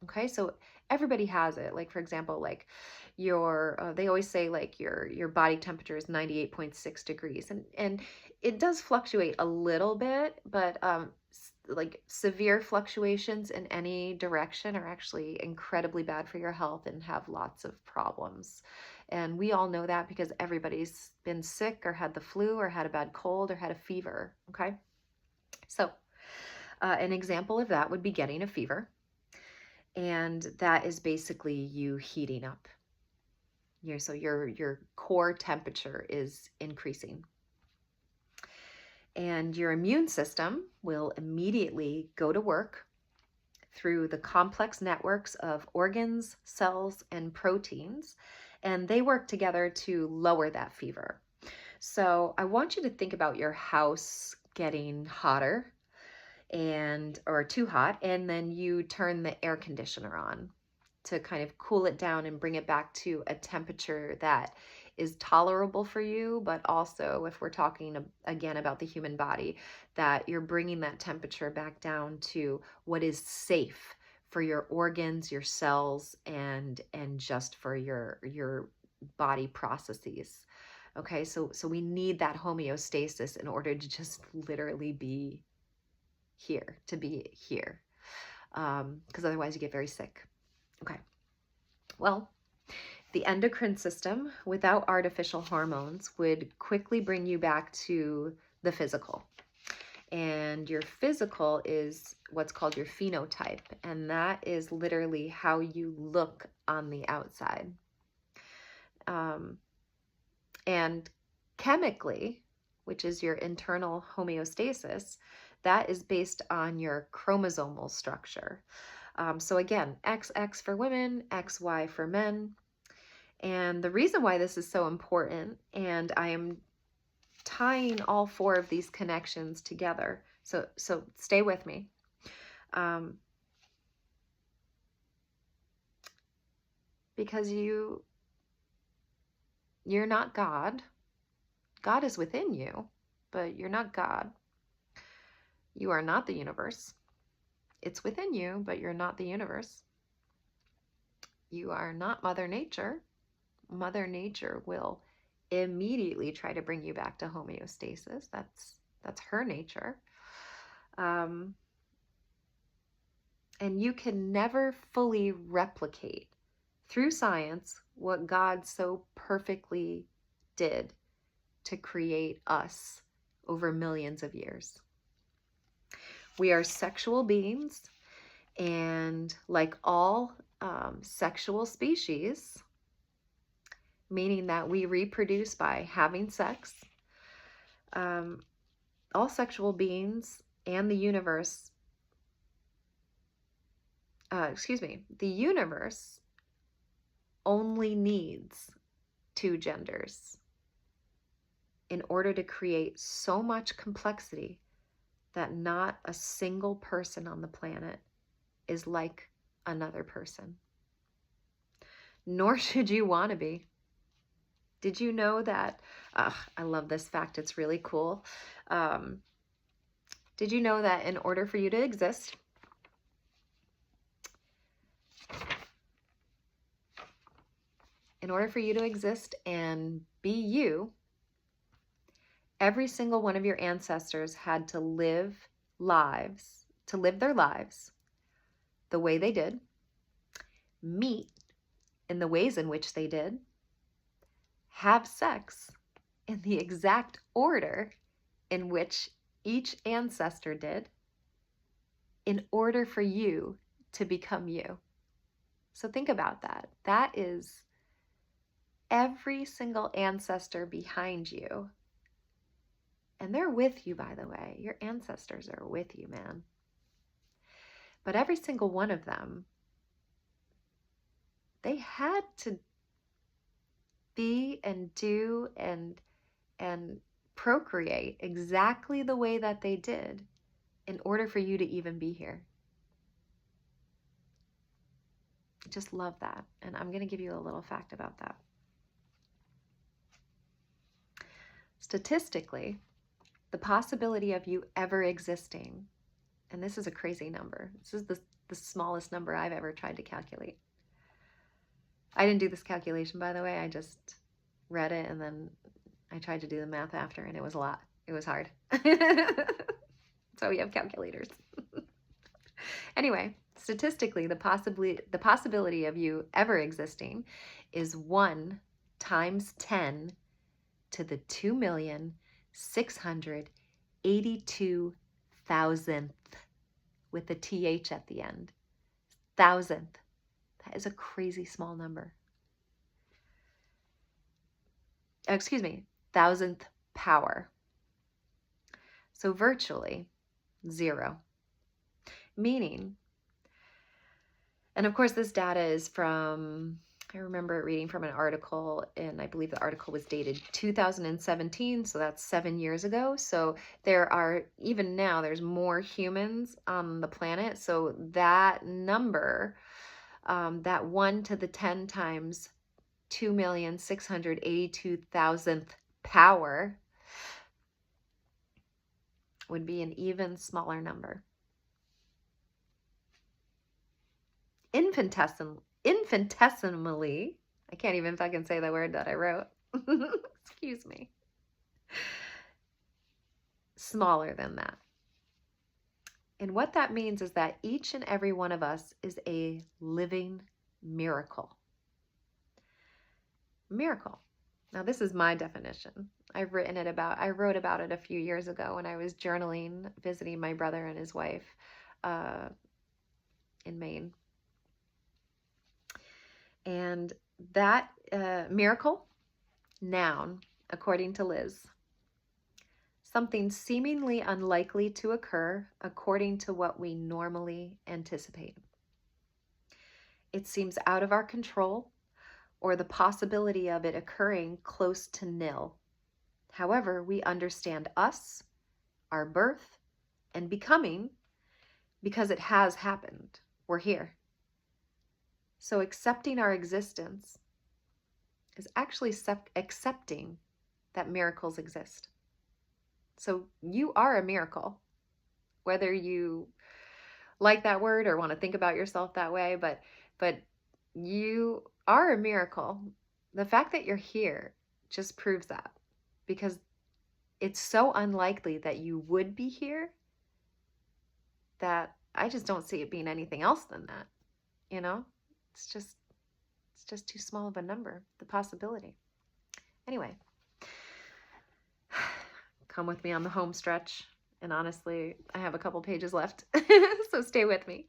Okay, so everybody has it. Like, for example, like they always say like your body temperature is 98.6 degrees, and it does fluctuate a little bit, but like severe fluctuations in any direction are actually incredibly bad for your health and have lots of problems. And we all know that because everybody's been sick or had the flu or had a bad cold or had a fever. Okay, so an example of that would be getting a fever. And that is basically you heating up. So your core temperature is increasing. And your immune system will immediately go to work through the complex networks of organs, cells, and proteins, and they work together to lower that fever. So I want you to think about your house getting hotter or too hot, and then you turn the air conditioner on to kind of cool it down and bring it back to a temperature that is tolerable for you, but also, if we're talking again about the human body, that you're bringing that temperature back down to what is safe for your organs, your cells, and just for your body processes. Okay, so we need that homeostasis in order to just literally be here, because otherwise you get very sick. Okay. Well, the endocrine system without artificial hormones would quickly bring you back to the physical. And your physical is what's called your phenotype. And that is literally how you look on the outside. And chemically, which is your internal homeostasis, that is based on your chromosomal structure. So again, XX for women, XY for men. And the reason why this is so important, and I am tying all four of these connections together, so stay with me. Because you're not God. God is within you, but you're not God. You are not the universe. It's within you, but you're not the universe. You are not Mother Nature. Mother Nature will immediately try to bring you back to homeostasis. That's her nature. And you can never fully replicate through science what God so perfectly did to create us over millions of years. We are sexual beings, and like all sexual species, meaning that we reproduce by having sex, all sexual beings and the universe, the universe only needs two genders in order to create so much complexity that not a single person on the planet is like another person. Nor should you want to be. Did you know that? I love this fact. It's really cool. Did you know that in order for you to exist, and be you, every single one of your ancestors had to live their lives the way they did, meet in the ways in which they did, have sex in the exact order in which each ancestor did, in order for you to become you. So think about that. That is every single ancestor behind you. And they're with you, by the way. Your ancestors are with you, man. But every single one of them They had to be and do and procreate exactly the way that they did in order for you to even be here. I just love that. And I'm going to give you a little fact about that. Statistically, the possibility of you ever existing, and this is a crazy number. This is the smallest number I've ever tried to calculate. I didn't do this calculation, by the way. I just read it and then I tried to do the math after, and it was a lot. It was hard. So we have calculators. Anyway, statistically, the possibility of you ever existing is 1 times 10 to the 2,682,000th with a TH at the end. Thousandth. That is a crazy small number. Excuse me, thousandth power. So virtually 0. Meaning, and of course this data is from, I remember reading from an article, and I believe the article was dated 2017, so that's 7 years ago. So there are, even now, there's more humans on the planet. So that number, that 1 to the 10 times 2,682,000th power would be an even smaller number. Infinitesimally, I can't even fucking say the word that I wrote. Excuse me. Smaller than that. And what that means is that each and every one of us is a living miracle. Miracle. Now, this is my definition. I wrote about it a few years ago when I was journaling, visiting my brother and his wife in Maine. And that miracle, noun, according to Liz, something seemingly unlikely to occur according to what we normally anticipate. It seems out of our control, or the possibility of it occurring close to nil. However, we understand us, our birth, and becoming because it has happened. We're here. So accepting our existence is actually accepting that miracles exist. So you are a miracle, whether you like that word or want to think about yourself that way, but you are a miracle. The fact that you're here just proves that, because it's so unlikely that you would be here that I just don't see it being anything else than that, you know? It's just too small of a number, the possibility. Anyway, come with me on the home stretch. And honestly, I have a couple pages left, so stay with me.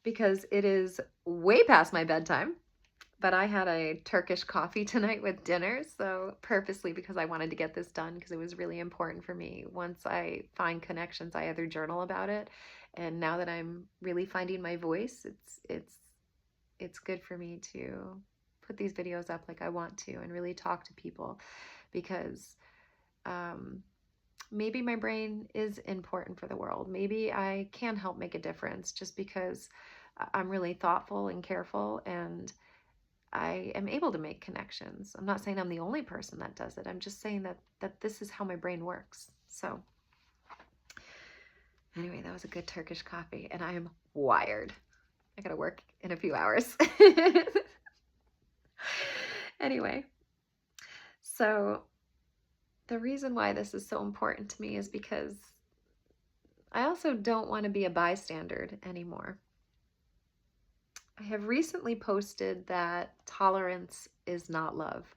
Because it is way past my bedtime, but I had a Turkish coffee tonight with dinner, so purposely, because I wanted to get this done, because it was really important for me. Once I find connections, I either journal about it, and now that I'm really finding my voice, it's good for me to put these videos up like I want to and really talk to people, because maybe my brain is important for the world. Maybe I can help make a difference just because I'm really thoughtful and careful, and I am able to make connections. I'm not saying I'm the only person that does it. I'm just saying that this is how my brain works. So anyway, that was a good Turkish coffee, and I am wired. I gotta work in a few hours. Anyway, so the reason why this is so important to me is because I also don't want to be a bystander anymore. I have recently posted that tolerance is not love.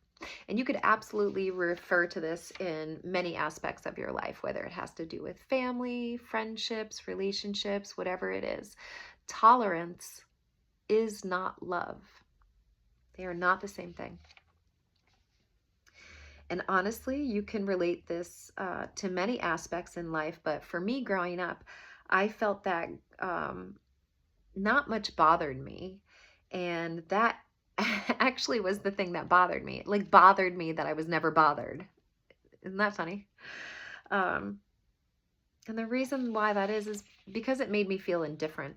And you could absolutely refer to this in many aspects of your life, whether it has to do with family, friendships, relationships, whatever it is. Tolerance is not love. They are not the same thing. And honestly, you can relate this to many aspects in life. But for me growing up, I felt that not much bothered me. And that actually was the thing that bothered me. Like, bothered me that I was never bothered. Isn't that funny? Um, and the reason why that is because it made me feel indifferent.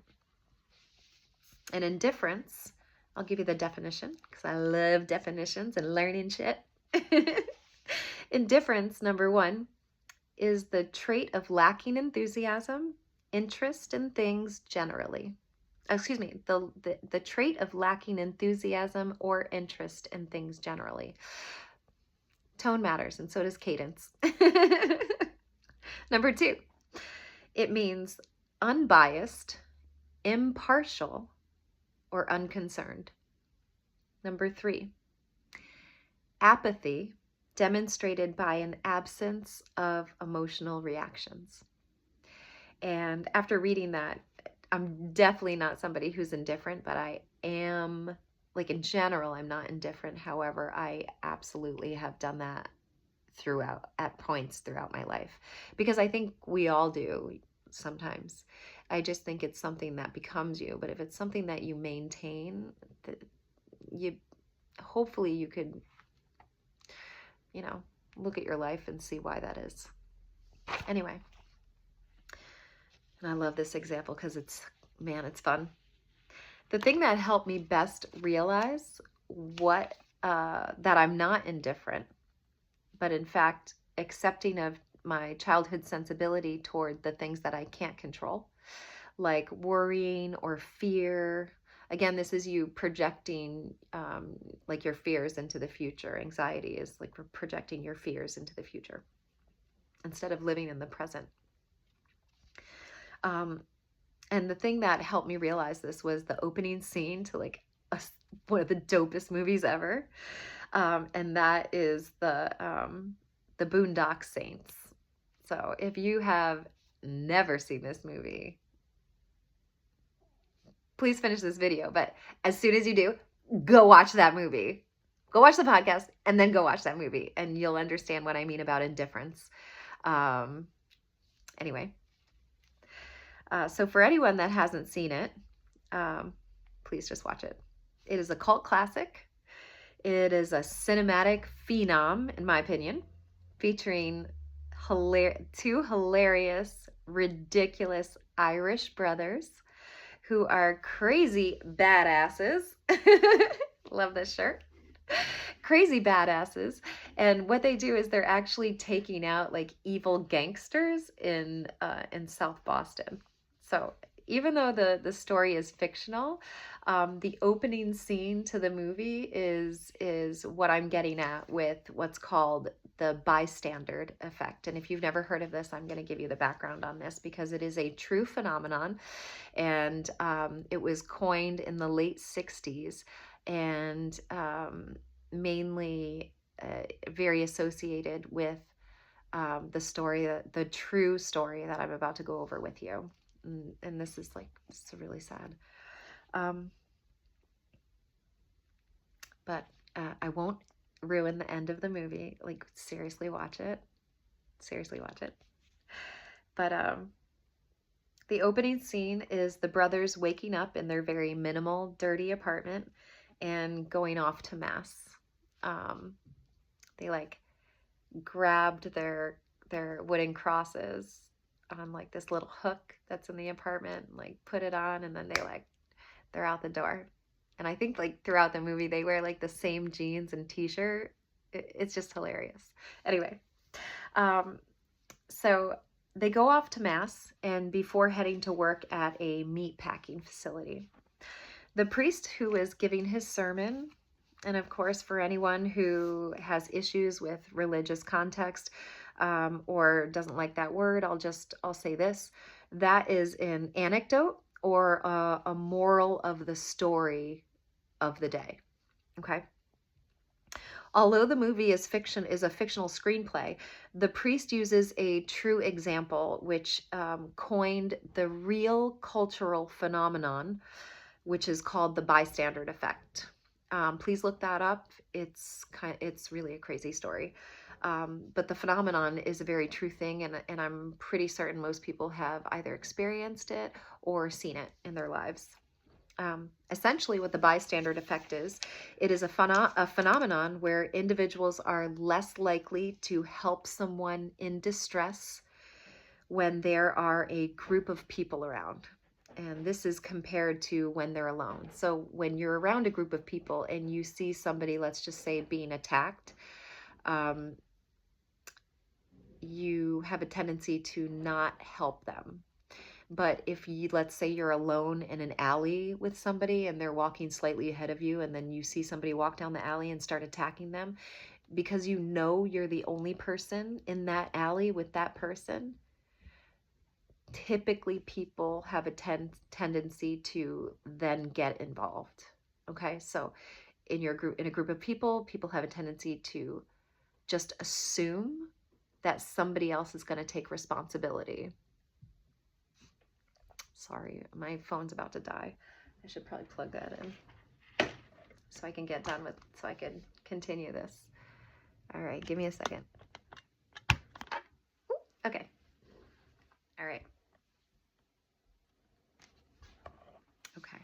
And indifference, I'll give you the definition because I love definitions and learning shit. Indifference, number one, is the trait of lacking enthusiasm, interest in things generally. Excuse me, the trait of lacking enthusiasm or interest in things generally. Tone matters, and so does cadence. Number two, it means unbiased, impartial, or unconcerned. Number three, apathy demonstrated by an absence of emotional reactions. And after reading that, I'm definitely not somebody who's indifferent, but I am, like, in general, I'm not indifferent. However, I absolutely have done that at points throughout my life, because I think we all do sometimes. I just think it's something that becomes you. But if it's something that you maintain, hopefully you could, look at your life and see why that is. Anyway, and I love this example because it's fun. The thing that helped me best realize that I'm not indifferent, but in fact accepting of my childhood sensibility toward the things that I can't control, like worrying or fear. Again, this is you projecting like your fears into the future. Anxiety is like projecting your fears into the future instead of living in the present. And the thing that helped me realize this was the opening scene to like one of the dopest movies ever. And that is the Boondock Saints. So if you have never seen this movie, please finish this video. But as soon as you do, go watch that movie. Go watch the podcast and then go watch that movie, and you'll understand what I mean about indifference. Anyway, so for anyone that hasn't seen it, please just watch it. It is a cult classic. It is a cinematic phenom, in my opinion, featuring two hilarious, ridiculous Irish brothers who are crazy badasses. Love this shirt. Crazy badasses. And what they do is they're actually taking out like evil gangsters in South Boston. So even though the story is fictional, the opening scene to the movie is what I'm getting at with what's called the bystander effect. And if you've never heard of this, I'm going to give you the background on this because it is a true phenomenon. And it was coined in the late 60s and mainly very associated with the true story that I'm about to go over with you. And this is really sad. But I won't ruin the end of the movie. Like, seriously watch it. Seriously watch it. But the opening scene is the brothers waking up in their very minimal, dirty apartment and going off to mass. They like grabbed their wooden crosses on like this little hook that's in the apartment, like put it on, and then they're out the door. And I think like throughout the movie they wear like the same jeans and t-shirt. It's just hilarious. Anyway, so they go off to mass and before heading to work at a meat packing facility, the priest who is giving his sermon, and of course for anyone who has issues with religious context or doesn't like that word, I'll say this: that is an anecdote or a moral of the story of the day. Okay. Although the movie is a fictional screenplay, the priest uses a true example, which coined the real cultural phenomenon, which is called the bystander effect. Please look that up. It's really a crazy story. But the phenomenon is a very true thing, and I'm pretty certain most people have either experienced it or seen it in their lives. Essentially what the bystander effect is, it is a phenomenon where individuals are less likely to help someone in distress when there are a group of people around. And this is compared to when they're alone. So when you're around a group of people and you see somebody, let's just say, being attacked, you have a tendency to not help them. But if you, let's say you're alone in an alley with somebody and they're walking slightly ahead of you, and then you see somebody walk down the alley and start attacking them, because you know you're the only person in that alley with that person, typically people have a tendency to then get involved. Okay, so in a group of people, people have a tendency to just assume that somebody else is going to take responsibility. Sorry, my phone's about to die. I should probably plug that in so I can get done with, so I can continue this. All right, give me a second. Okay. All right. Okay.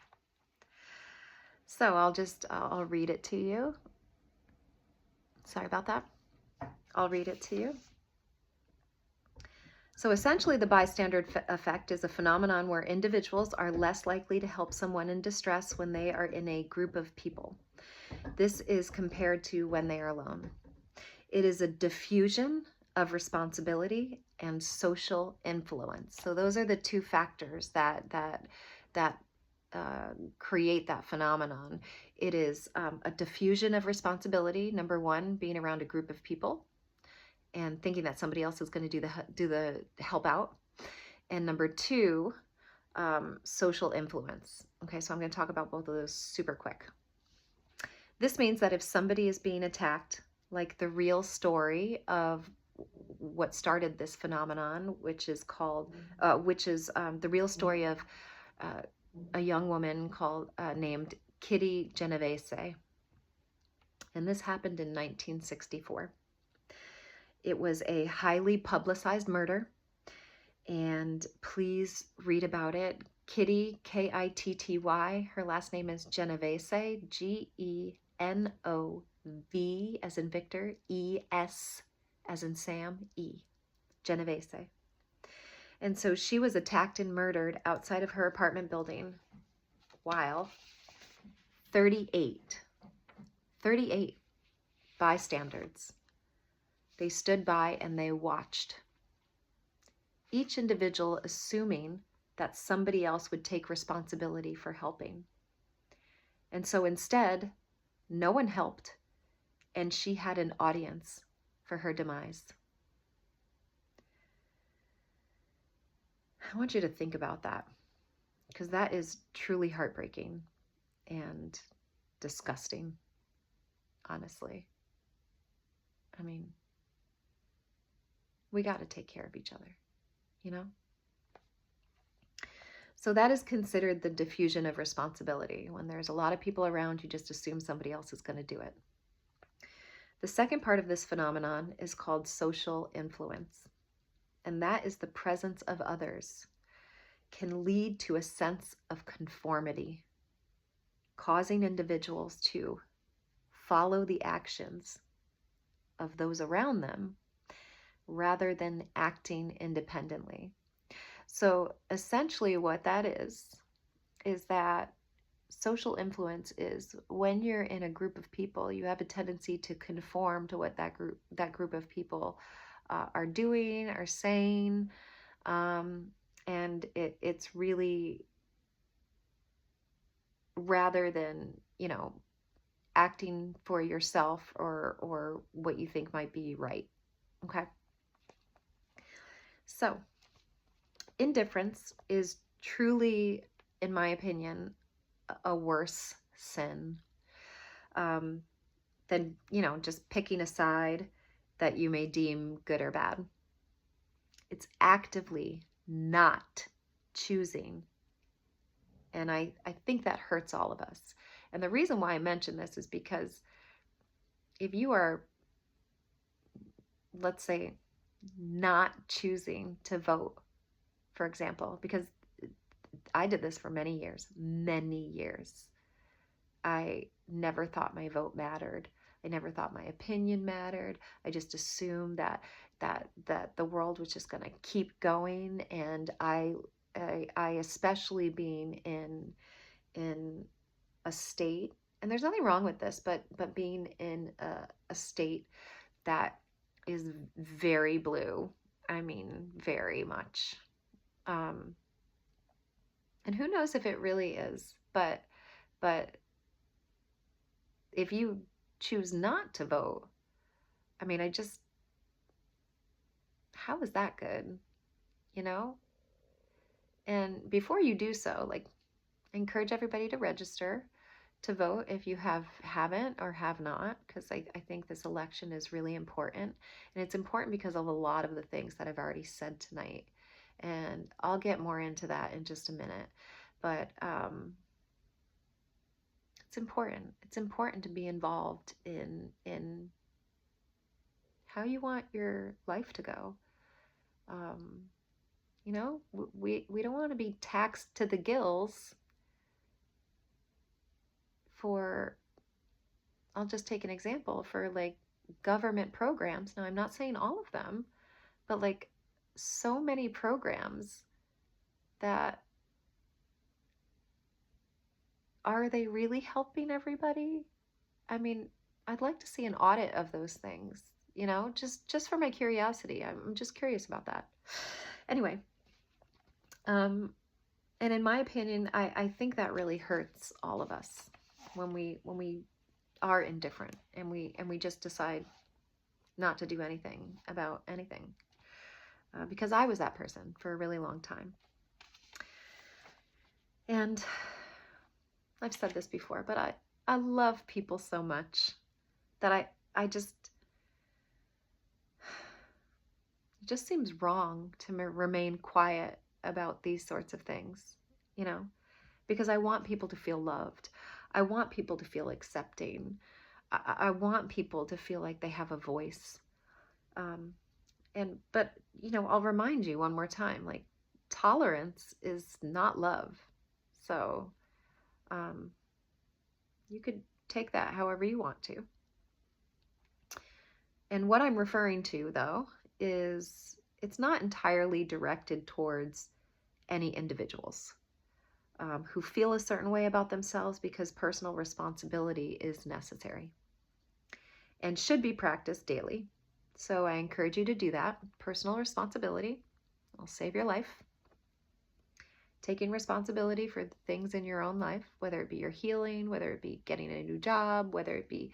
So I'll read it to you. Sorry about that. I'll read it to you. So essentially, the bystander effect is a phenomenon where individuals are less likely to help someone in distress when they are in a group of people. This is compared to when they are alone. It is a diffusion of responsibility and social influence. So those are the two factors that create that phenomenon. It is a diffusion of responsibility. Number one, being around a group of people and thinking that somebody else is going to do the help out. And number two, social influence. Okay, so I'm going to talk about both of those super quick. This means that if somebody is being attacked, like the real story of what started this phenomenon, which is the real story of a young woman named Kitty Genovese. And this happened in 1964. It was a highly publicized murder, and please read about it. Kitty, Kitty, her last name is Genovese, Genov as in Victor, Es as in Sam, Genovese. And so she was attacked and murdered outside of her apartment building while 38 bystanders, they stood by and they watched. Each individual assuming that somebody else would take responsibility for helping. And so instead, no one helped, and she had an audience for her demise. I want you to think about that, because that is truly heartbreaking and disgusting, honestly. I mean, we got to take care of each other, you know? So that is considered the diffusion of responsibility. When there's a lot of people around, you just assume somebody else is going to do it. The second part of this phenomenon is called social influence. And that is the presence of others can lead to a sense of conformity, causing individuals to follow the actions of those around them rather than acting independently. So essentially what that is that social influence is when you're in a group of people, you have a tendency to conform to what that group of people are doing, are saying, and it's really, rather than, acting for yourself or what you think might be right. Okay. So indifference is truly, in my opinion, a worse sin than, just picking a side that you may deem good or bad. It's actively not choosing. And I think that hurts all of us. And the reason why I mention this is because if you are, let's say, not choosing to vote, for example, because I did this for many years, many years. I never thought my vote mattered. I never thought my opinion mattered. I just assumed that the world was just going to keep going, and I especially being in a state, and there's nothing wrong with this, but being in a state that is very blue. I mean, very much. Um, and who knows if it really is, but if you choose not to vote, I mean, how is that good? You know? And before you do so, like, I encourage everybody to register to vote if you haven't or have not, because I think this election is really important. And it's important because of a lot of the things that I've already said tonight. And I'll get more into that in just a minute. But it's important. It's important to be involved in how you want your life to go. You know, we don't want to be taxed to the gills for, I'll just take an example, for like government programs. Now, I'm not saying all of them, but like so many programs that, are they really helping everybody? I mean, I'd like to see an audit of those things, you know, just for my curiosity. I'm just curious about that. Anyway, and in my opinion, I think that really hurts all of us when we are indifferent and we just decide not to do anything about anything. Because I was that person for a really long time. And I've said this before, but I love people so much that I just, it just seems wrong to remain quiet about these sorts of things, you know, because I want people to feel loved. I want people to feel accepting. I want people to feel like they have a voice. But, you know, I'll remind you one more time, like, tolerance is not love. So, you could take that however you want to. And what I'm referring to, though, is it's not entirely directed towards any individuals who feel a certain way about themselves, because personal responsibility is necessary and should be practiced daily. So I encourage you to do that. Personal responsibility will save your life. Taking responsibility for the things in your own life, whether it be your healing, whether it be getting a new job, whether it be,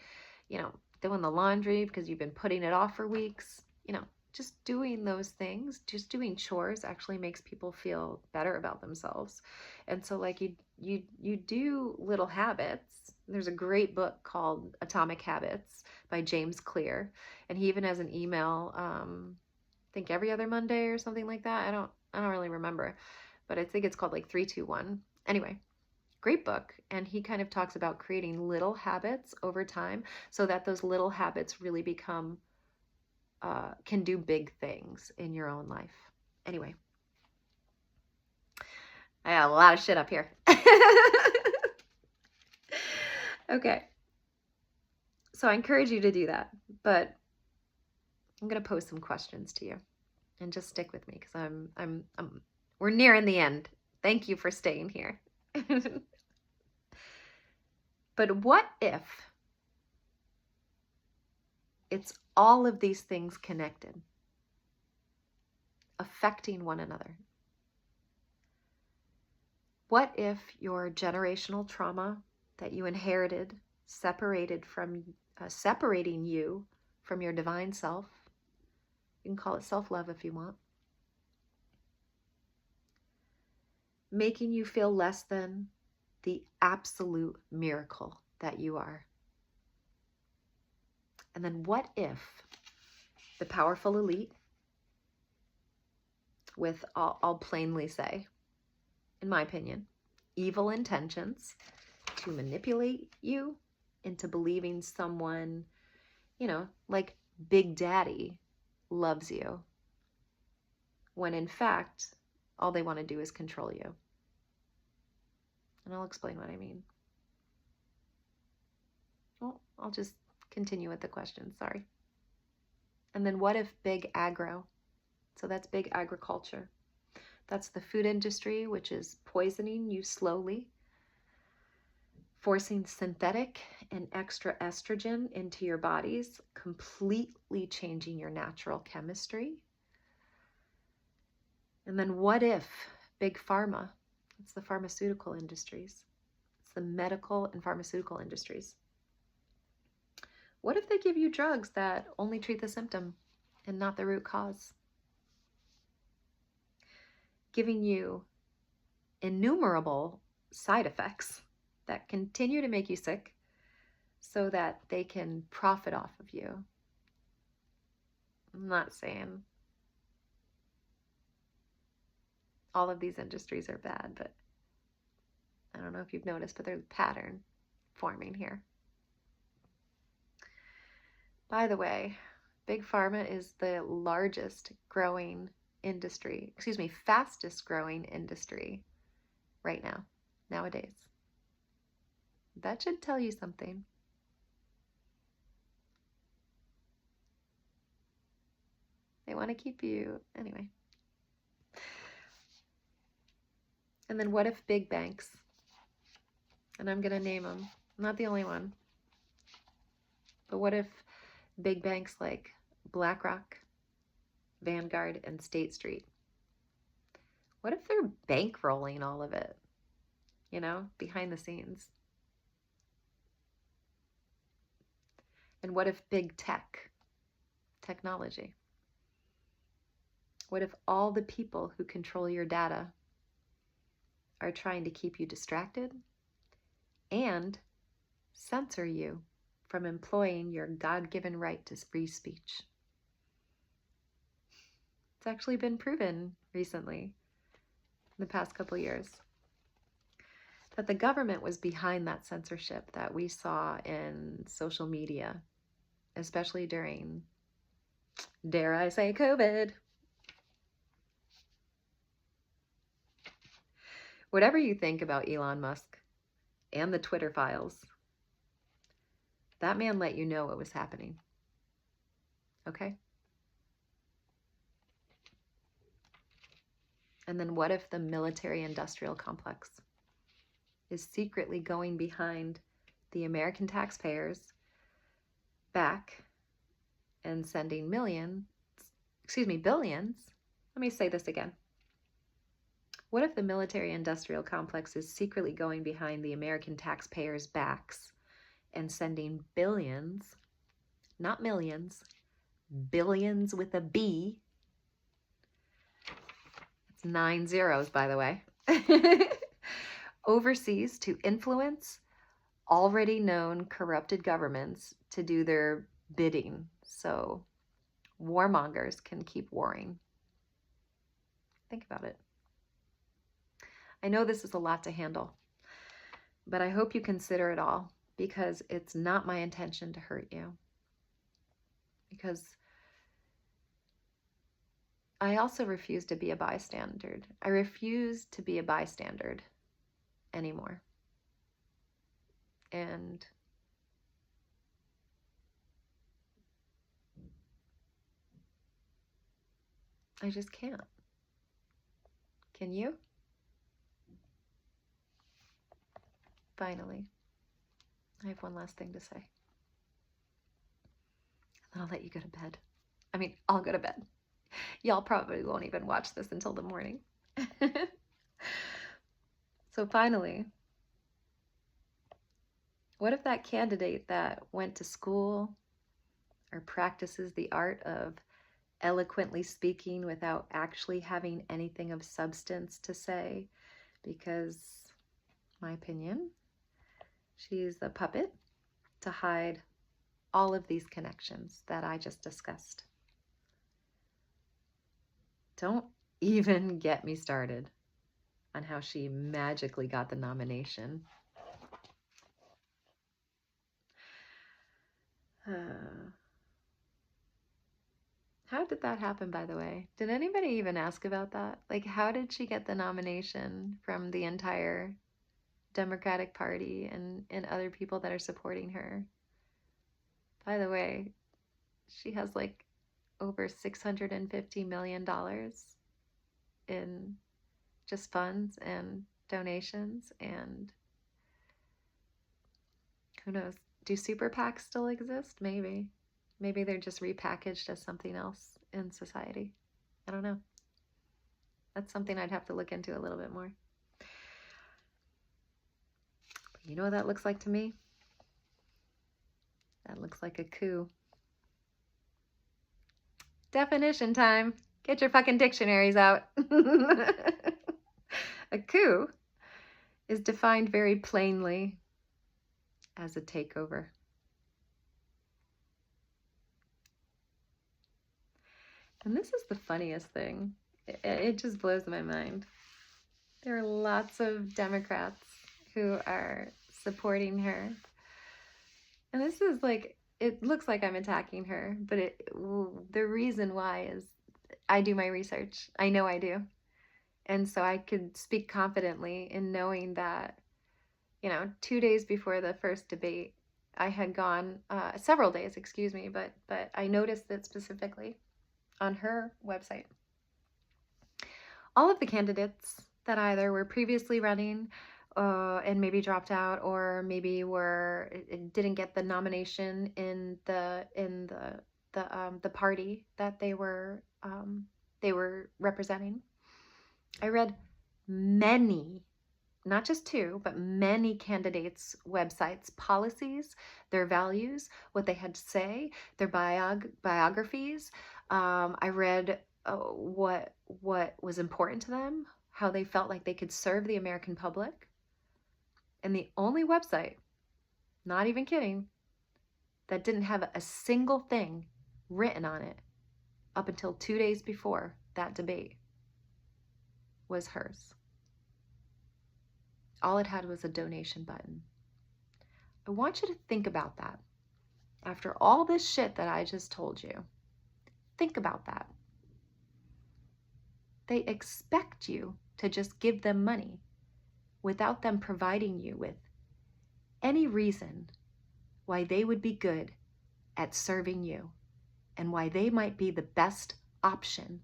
you know, doing the laundry because you've been putting it off for weeks, you know, just doing those things, just doing chores actually makes people feel better about themselves. And so like you do little habits. There's a great book called Atomic Habits by James Clear. And he even has an email, I think every other Monday or something like that. I don't really remember, but I think it's called like 3-2-1. Anyway, great book. And he kind of talks about creating little habits over time so that those little habits really become, can do big things in your own life. Anyway, I got a lot of shit up here. Okay. So I encourage you to do that, but I'm going to pose some questions to you, and just stick with me because we're nearing the end. Thank you for staying here. But what if it's all of these things connected, affecting one another? What if your generational trauma that you inherited separating you from your divine self? You can call it self-love if you want. Making you feel less than the absolute miracle that you are. And then what if the powerful elite, with, I'll plainly say, in my opinion, evil intentions to manipulate you into believing someone, you know, like Big Daddy loves you, when in fact, all they want to do is control you. And I'll explain what I mean. Well, I'll just continue with the question, sorry. And then what if big agro? So that's big agriculture. That's the food industry, which is poisoning you slowly, forcing synthetic and extra estrogen into your bodies, completely changing your natural chemistry. And then what if big pharma? It's the pharmaceutical industries. It's the medical and pharmaceutical industries. What if they give you drugs that only treat the symptom and not the root cause? Giving you innumerable side effects that continue to make you sick so that they can profit off of you. I'm not saying all of these industries are bad, but I don't know if you've noticed, but there's a pattern forming here. By the way, Big Pharma is the largest growing industry, fastest growing industry right now, nowadays. That should tell you something. They want to keep you, anyway. And then what if big banks, and I'm going to name them, I'm not the only one, but what if big banks like BlackRock, Vanguard, and State Street, what if they're bankrolling all of it, behind the scenes? And what if big technology? What if all the people who control your data are trying to keep you distracted and censor you from employing your God-given right to free speech? It's actually been proven recently, in the past couple of years, that the government was behind that censorship that we saw in social media, especially during, dare I say, COVID. Whatever you think about Elon Musk and the Twitter files, that man let you know what was happening. Okay? And then what if the military-industrial complex is secretly going behind the American taxpayers back and sending billions. Let me say this again. What if the military-industrial complex is secretly going behind the American taxpayers' backs and sending billions, not millions, billions with a B. It's 9 zeros, by the way. Overseas to influence already known corrupted governments to do their bidding, so warmongers can keep warring. Think about it. I know this is a lot to handle, but I hope you consider it all, because it's not my intention to hurt you. Because I also refuse to be a bystander. I refuse to be a bystander anymore. And I just can't. Can you? Finally, I have one last thing to say. And then I'll let you go to bed. I'll go to bed. Y'all probably won't even watch this until the morning. So finally, what if that candidate that went to school or practices the art of eloquently speaking without actually having anything of substance to say, because, my opinion, she's a puppet to hide all of these connections that I just discussed. Don't even get me started on how she magically got the nomination. How did that happen, by the way? Did anybody even ask about that? Like, how did she get the nomination from the entire Democratic Party and other people that are supporting her. By the way, she has like over $650 million in just funds and donations, and who knows? Do super PACs still exist? Maybe. Maybe they're just repackaged as something else in society. I don't know. That's something I'd have to look into a little bit more. But you know what that looks like to me? That looks like a coup. Definition time. Get your fucking dictionaries out. A coup is defined very plainly as a takeover. And this is the funniest thing. It just blows my mind. There are lots of Democrats who are supporting her. And this is like, it looks like I'm attacking her, but the reason why is I do my research. I know I do. And so I could speak confidently in knowing that, 2 days before the first debate, I had gone, several days, excuse me, but I noticed it specifically on her website. All of the candidates that either were previously running and maybe dropped out, or maybe didn't get the nomination in the party that they were representing. I read many, not just two, but many candidates' websites, policies, their values, what they had to say, their biographies. I read what was important to them, how they felt like they could serve the American public. And the only website, not even kidding, that didn't have a single thing written on it up until 2 days before that debate was hers. All it had was a donation button. I want you to think about that. After all this shit that I just told you, think about that. They expect you to just give them money without them providing you with any reason why they would be good at serving you and why they might be the best option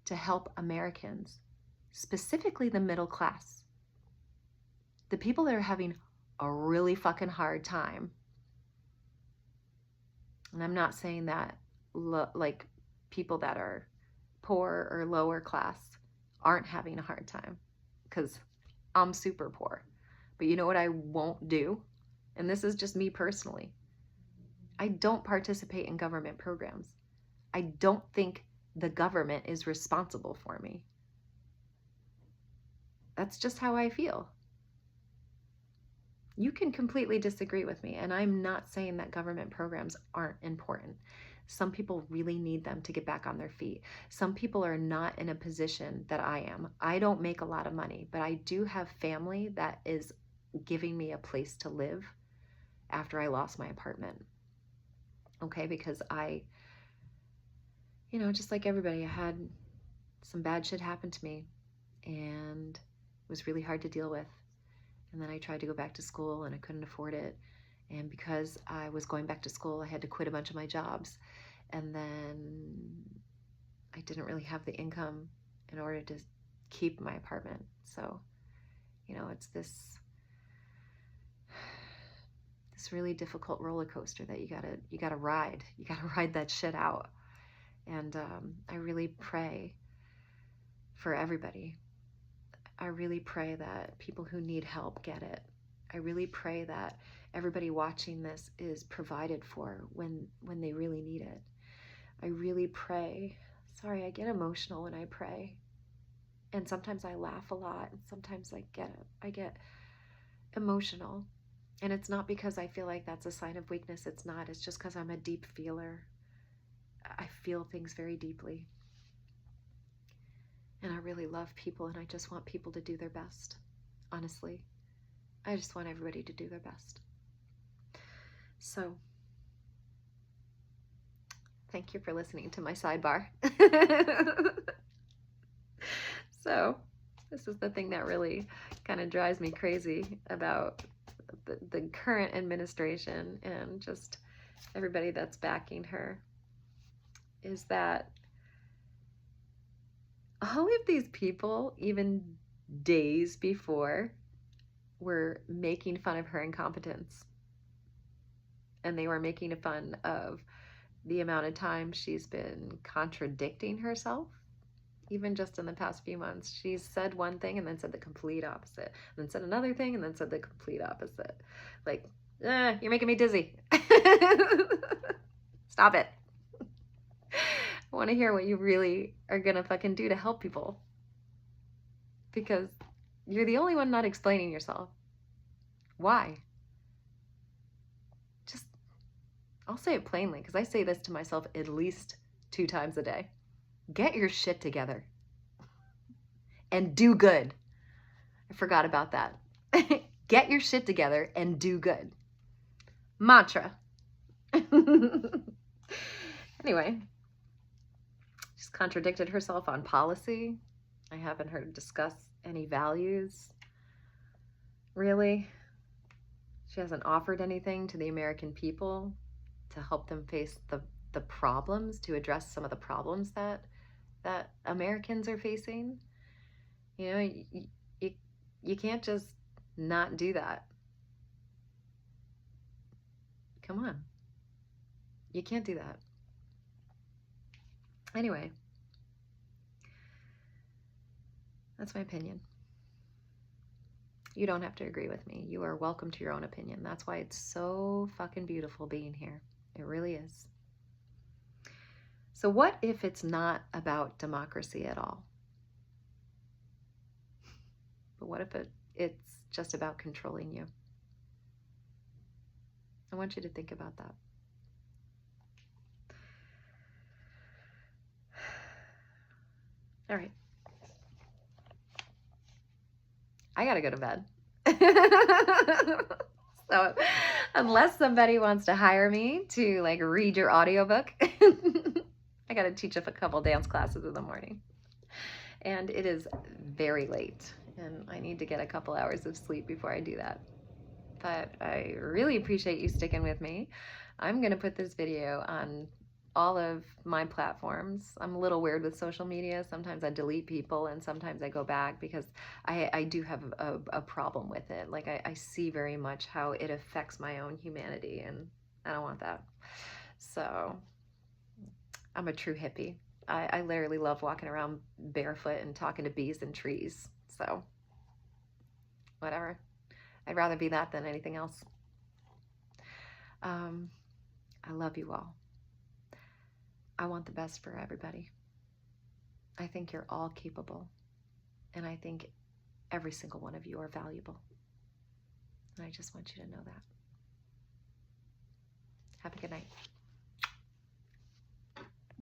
to help Americans, specifically the middle class. The people that are having a really fucking hard time. And I'm not saying that like people that are poor or lower class aren't having a hard time, because I'm super poor. But you know what I won't do? And this is just me personally. I don't participate in government programs. I don't think the government is responsible for me. That's just how I feel. You can completely disagree with me, and I'm not saying that government programs aren't important. Some people really need them to get back on their feet. Some people are not in a position that I am. I don't make a lot of money, but I do have family that is giving me a place to live after I lost my apartment. Okay, because I, just like everybody, I had some bad shit happen to me, and it was really hard to deal with. And then I tried to go back to school and I couldn't afford it. And because I was going back to school, I had to quit a bunch of my jobs. And then I didn't really have the income in order to keep my apartment. So, it's this really difficult roller coaster that you gotta ride. You gotta ride that shit out. And I really pray for everybody. I really pray that people who need help get it. I really pray that everybody watching this is provided for when they really need it. I really pray. Sorry, I get emotional when I pray. And sometimes I laugh a lot, and sometimes I get emotional. And it's not because I feel like that's a sign of weakness. It's not. It's just because I'm a deep feeler. I feel things very deeply. And I really love people, and I just want people to do their best. Honestly, I just want everybody to do their best. So, thank you for listening to my sidebar. So, This is the thing that really kind of drives me crazy about the current administration and just everybody that's backing her, is that all of these people, even days before, were making fun of her incompetence. And they were making fun of the amount of time she's been contradicting herself. Even just in the past few months, she's said one thing and then said the complete opposite, and then said another thing and then said the complete opposite. Like, you're making me dizzy. Stop it. I want to hear what you really are gonna fucking do to help people, because you're the only one not explaining yourself. Why? Just, I'll say it plainly, because I say this to myself at least 2 times a day. Get your shit together and do good. I forgot about that. Get your shit together and do good. Mantra. Anyway, she's contradicted herself on policy. I haven't heard her discuss any values, really. She hasn't offered anything to the American people to help them face the problems, to address some of the problems that Americans are facing. You know, you can't just not do that. Come on. You can't do that. Anyway, that's my opinion. You don't have to agree with me. You are welcome to your own opinion. That's why it's so fucking beautiful being here. It really is. So what if it's not about democracy at all? But what if it's just about controlling you? I want you to think about that. All right. I gotta go to bed. So unless somebody wants to hire me to like read your audiobook, I gotta teach up a couple dance classes in the morning. And it is very late, and I need to get a couple hours of sleep before I do that. But I really appreciate you sticking with me. I'm gonna put this video on all of my platforms. I'm a little weird with social media. Sometimes I delete people and sometimes I go back because I do have a problem with it. Like I see very much how it affects my own humanity, and I don't want that. So I'm a true hippie. I literally love walking around barefoot and talking to bees and trees. So whatever. I'd rather be that than anything else. I love you all. I want the best for everybody. I think you're all capable, and I think every single one of you are valuable. And I just want you to know that. Have a good night.